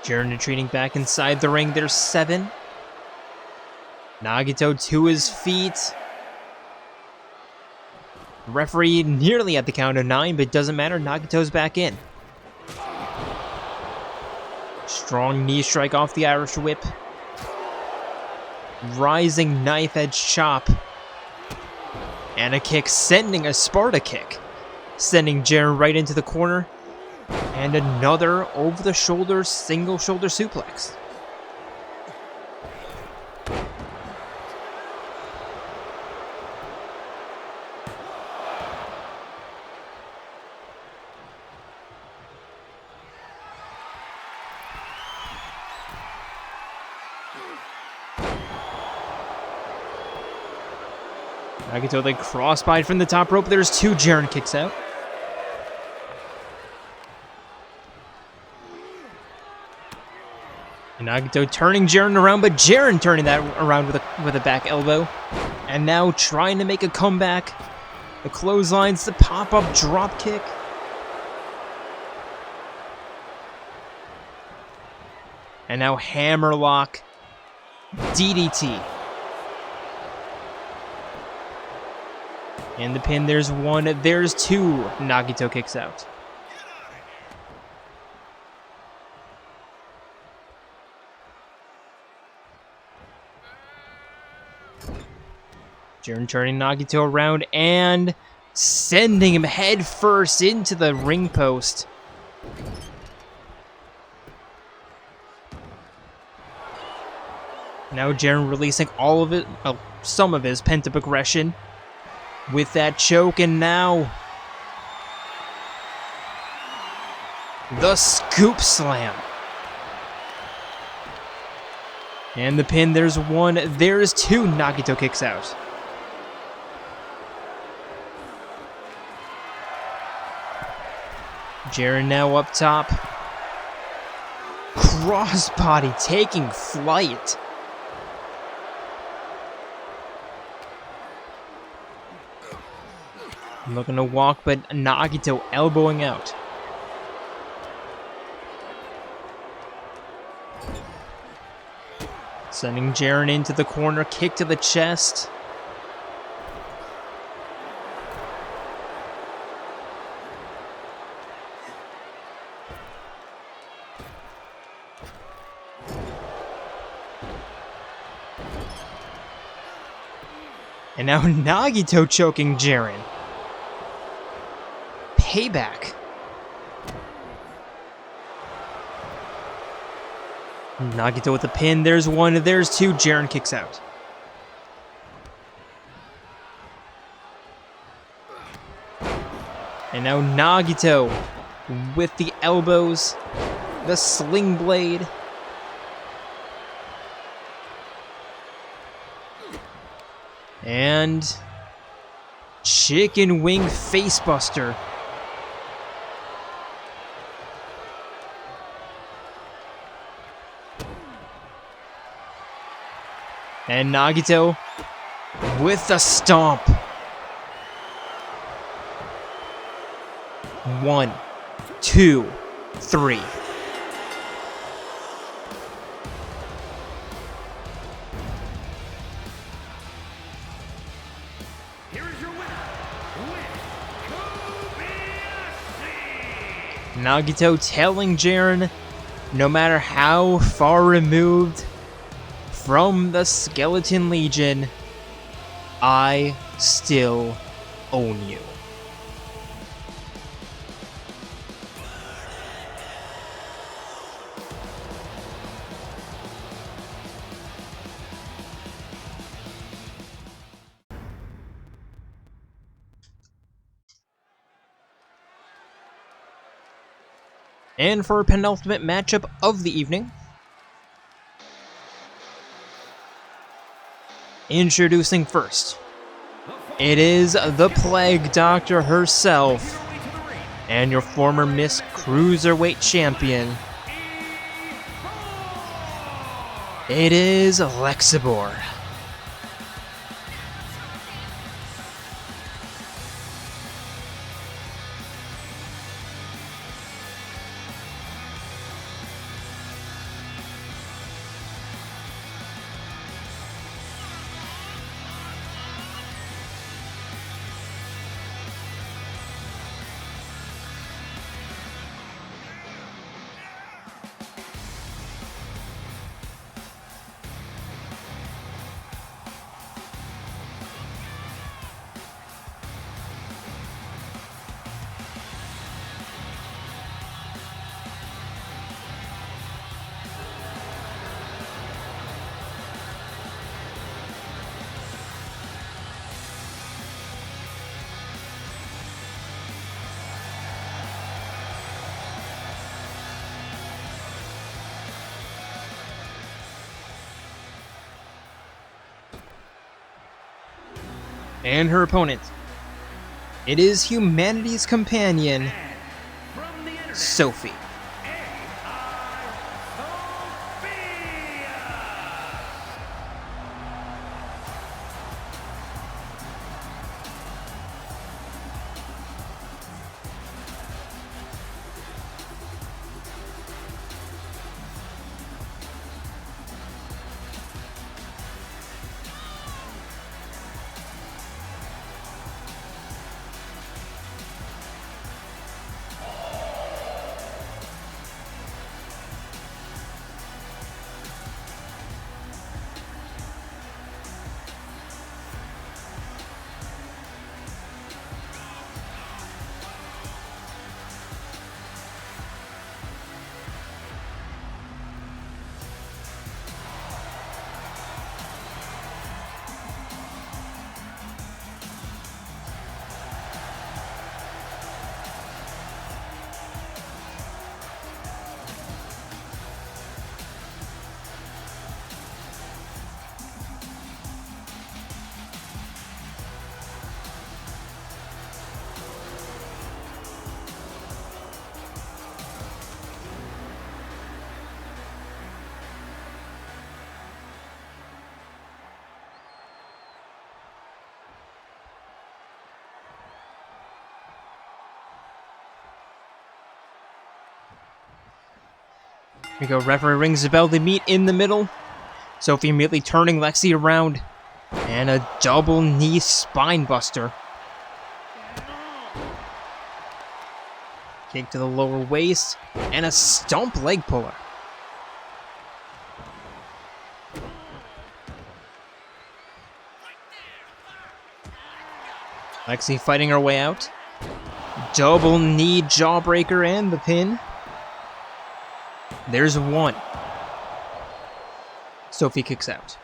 Jaren retreating back inside the ring. There's 7. Nagito to his feet. Referee nearly at the count of 9, but it doesn't matter. Nagito's back in. Strong knee strike off the Irish whip. Rising knife edge chop. And a kick, sending a Sparta kick. Sending Jaren right into the corner. And another over the shoulder, single shoulder suplex. Nagito then crossbody from the top rope. There's 2. Jaren kicks out. And Nagito turning Jaren around, but Jaren turning that around with a back elbow. And now trying to make a comeback. The clotheslines, the pop-up drop kick. And now hammerlock, DDT. And the pin, there's 1, there's 2. Nagito kicks out. Jaren turning Nagito around and sending him head first into the ring post. Now Jaren releasing all of it, some of his pent-up aggression. With that choke, and now the scoop slam. And the pin, there's 1, there's 2. Nagito kicks out. Jaren now up top. Crossbody taking flight. Looking to walk, but Nagito elbowing out. Sending Jaren into the corner, kick to the chest. And now Nagito choking Jaren. Payback. Nagito with the pin. There's one. There's two. Jaren kicks out. And now Nagito with the elbows, the sling blade. And chicken wing facebuster. And Nagito with the stomp. 1, 2, 3. Here is your winner, Komaeda. Nagito telling Jaren, no matter how far removed from the Skeleton Legion, I still own you. And for our penultimate matchup of the evening, introducing first, it is the Plague Doctor herself, and your former Miss Cruiserweight Champion. It is Lexibor. And her opponent, it is humanity's companion, Sophie. Here we go, referee rings the bell, they meet in the middle. Sophie immediately turning Lexi around. And a double knee spine buster. Kick to the lower waist. And a stomp leg puller. Lexi fighting her way out. Double knee jawbreaker and the pin. There's one. Sophie kicks out.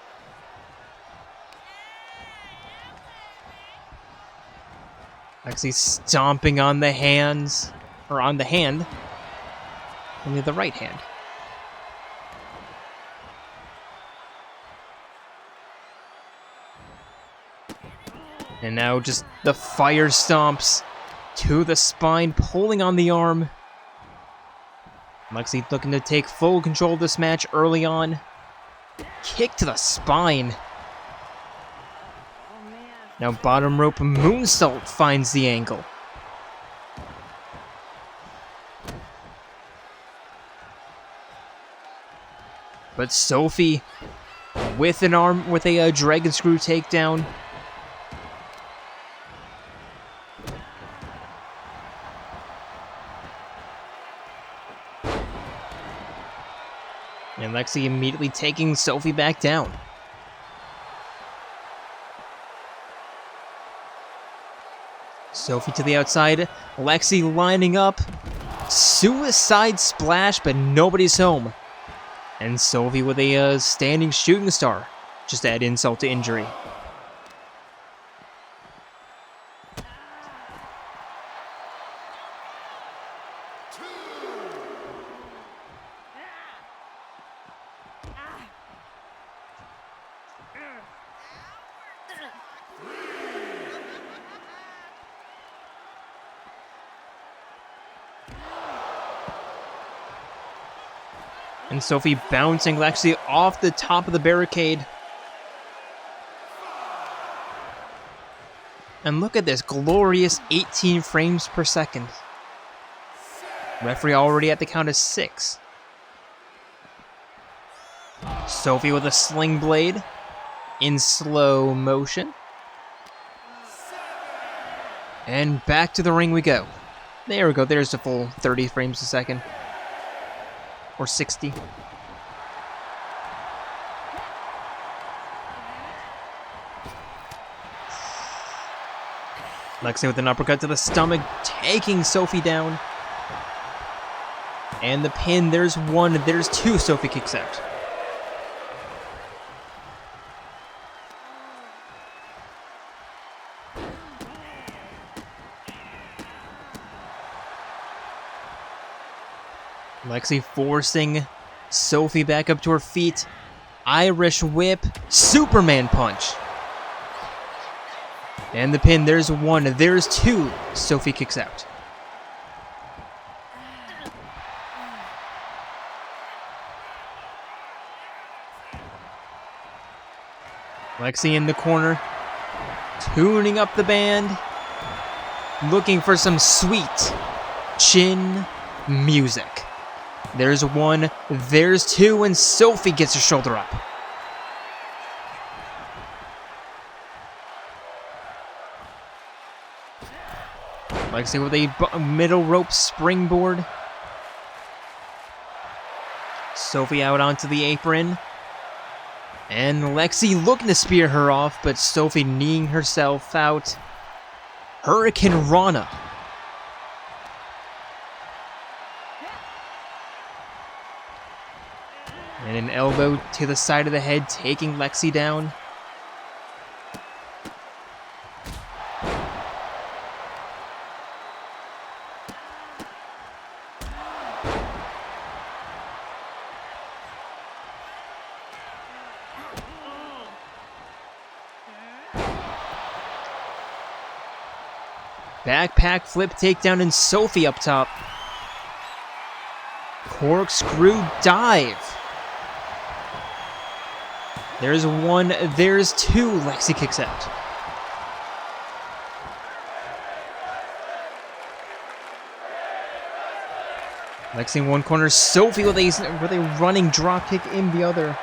Lexi stomping on the hands, or on the hand, only the right hand. And now just the fire stomps to the spine, pulling on the arm. Lexi looking to take full control of this match early on. Kick to the spine. Now bottom rope moonsault finds the angle. But Sophie with an arm, with a dragon screw takedown. And Lexi immediately taking Sophie back down. Sophie to the outside. Lexi lining up. Suicide splash, but nobody's home. And Sophie with a standing shooting star. Just to add insult to injury. And Sophie bouncing Lexi off the top of the barricade. And look at this glorious 18 frames per second. Referee already at the count of 6. Sophie with a sling blade in slow motion. And back to the ring we go. There we go, there's the full 30 frames a second. Or 60. Lexi with an uppercut to the stomach, taking Sophie down. And the pin, there's one, there's two. Sophie kicks out. Lexi forcing Sophie back up to her feet. Irish whip, Superman punch. And the pin, there's one, there's two. Sophie kicks out. Lexi in the corner, tuning up the band, looking for some sweet chin music. There's one, there's two, and Sophie gets her shoulder up. Lexi with a middle rope springboard. Sophie out onto the apron. And Lexi looking to spear her off, but Sophie kneeing herself out. Hurricane Rana. And an elbow to the side of the head, taking Lexi down. Backpack flip takedown and Sophie up top. Corkscrew dive. There's one, there's two. Lexi kicks out. Lexi in one corner, Sophie with a running drop kick in the other.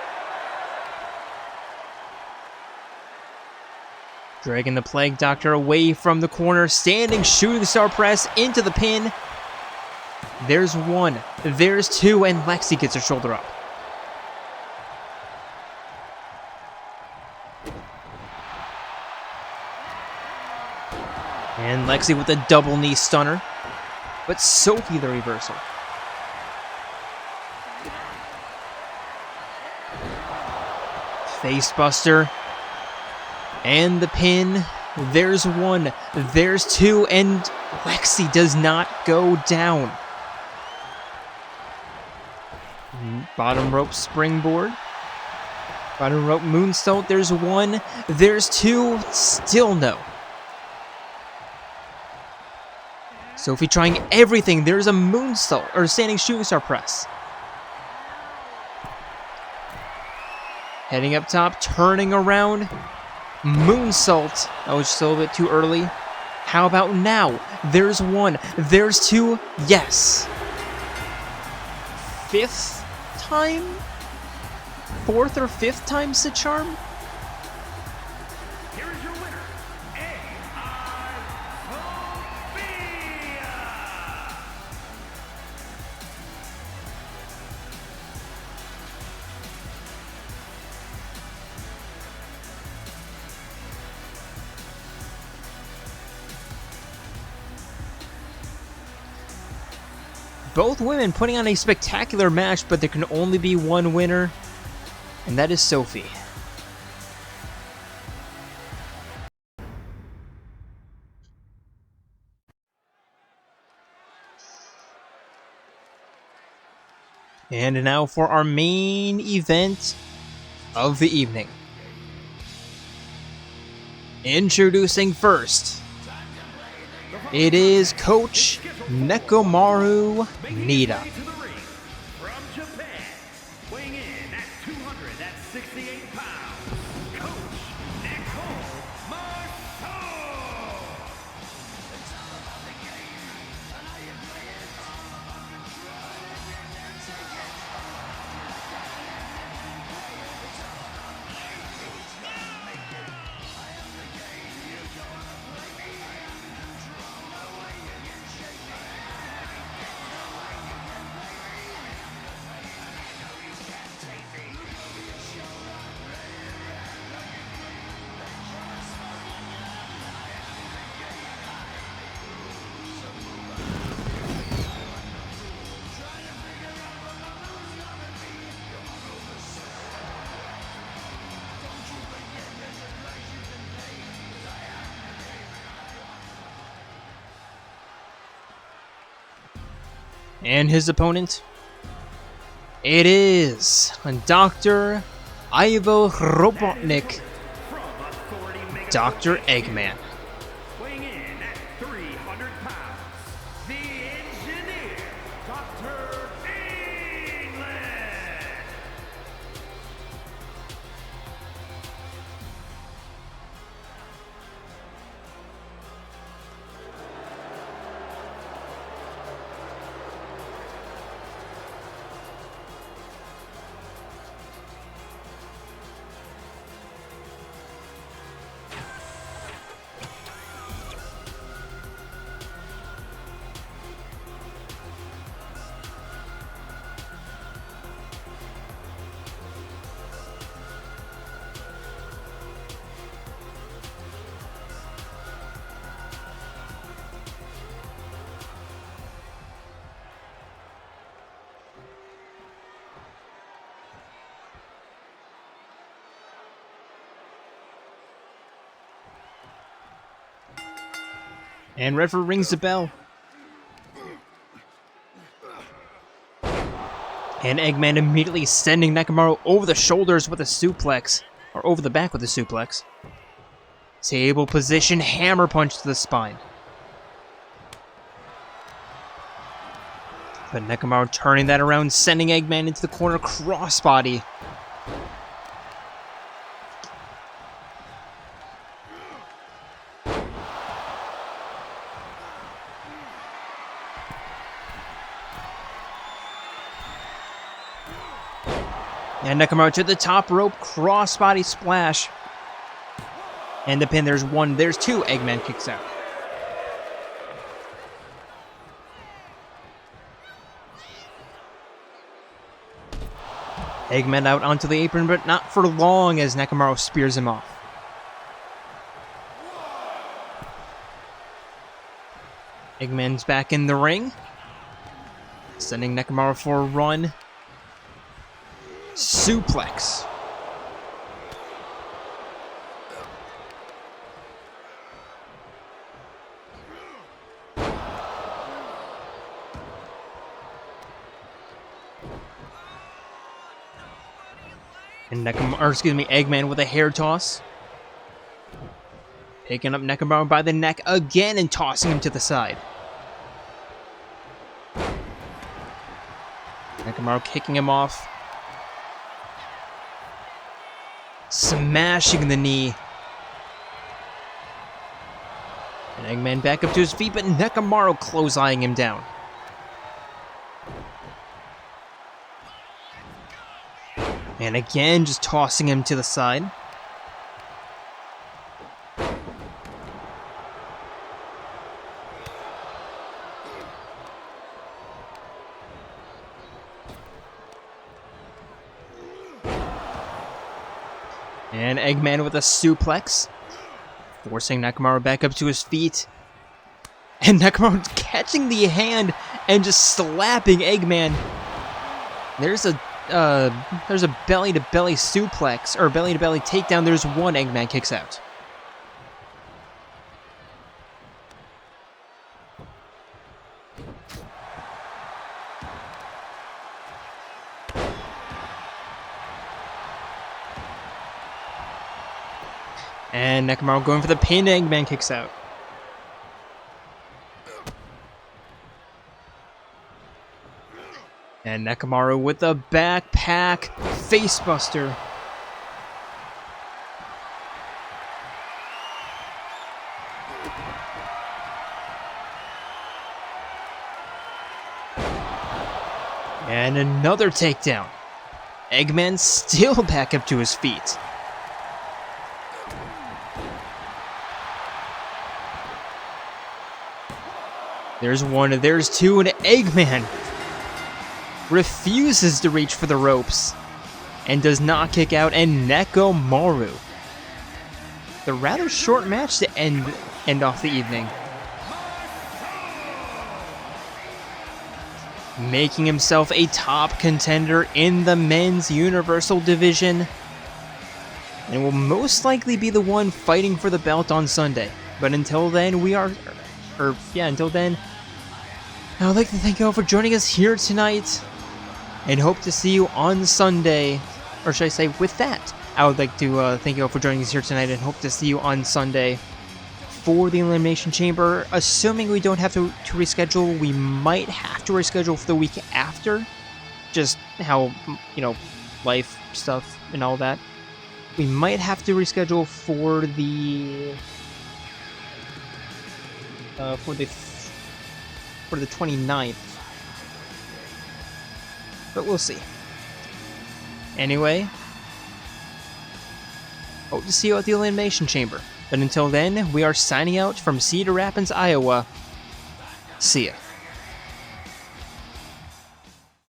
Dragging the Plague Doctor away from the corner, standing shooting star press into the pin. There's one, there's two, and Lexi gets her shoulder up. And Lexi with a double knee stunner. But Sophie the reversal. Facebuster. And the pin. There's one. There's two. And Lexi does not go down. Bottom rope springboard. Bottom rope moonsault. There's one. There's two. Still no. Sophie trying everything. There's a moonsault or standing shooting star press. Heading up top, turning around. Moonsault. That was just a little bit too early. How about now? There's one. There's two. Yes. Fifth time? Fourth or fifth time's the charm? Here is your winner, Sophia! Both women putting on a spectacular match, but there can only be one winner, and that is Sophie. And now for our main event of the evening. Introducing first, it is Coach Nekomaru Nidai. From Japan, weighing in at 268 pounds, Coach Nekomaru. And his opponent, it is Dr. Ivo Robotnik, Dr. Eggman. Weighing in at 300 pounds, the engineer, Dr. England. And referee rings the bell. And Eggman immediately sending Nekomaru over the shoulders with a suplex. Or over the back with a suplex. Table position, hammer punch to the spine. But Nekomaru turning that around, sending Eggman into the corner, crossbody. And Nekomaru to the top rope, crossbody splash. And the pin, there's one, there's two, Eggman kicks out. Eggman out onto the apron, but not for long as Nekomaru spears him off. Eggman's back in the ring. Sending Nekomaru for a run. Suplex. And Eggman with a hair toss. Picking up Nekomaru by the neck again and tossing him to the side. Nekomaru kicking him off. Smashing the knee. And Eggman back up to his feet, but Nekomaru close-eyeing him down. And again, just tossing him to the side. And Eggman with a suplex, forcing Nekomaru back up to his feet. And Nekomaru catching the hand and just slapping Eggman. There's a belly-to-belly suplex, or belly-to-belly takedown. There's one. Eggman kicks out. And Nekomaru going for the pin. Eggman kicks out. And Nekomaru with the backpack facebuster. And another takedown. Eggman still back up to his feet. There's one, there's two, and Eggman refuses to reach for the ropes and does not kick out. And Nekomaru, the rather short match to end off the evening, making himself a top contender in the men's Universal Division, and will most likely be the one fighting for the belt on Sunday. But until then, until then, I would like to thank you all for joining us here tonight, and hope to see you on Sunday. Or should I say, with that, I would like to thank you all for joining us here tonight, and hope to see you on Sunday for the Elimination Chamber. Assuming we don't have to reschedule, we might have to reschedule for the week after. Just how, life stuff and all that. We might have to reschedule for the 29th. But we'll see. Anyway, hope to see you at the Elimination Chamber. But until then, we are signing out from Cedar Rapids, Iowa. See ya.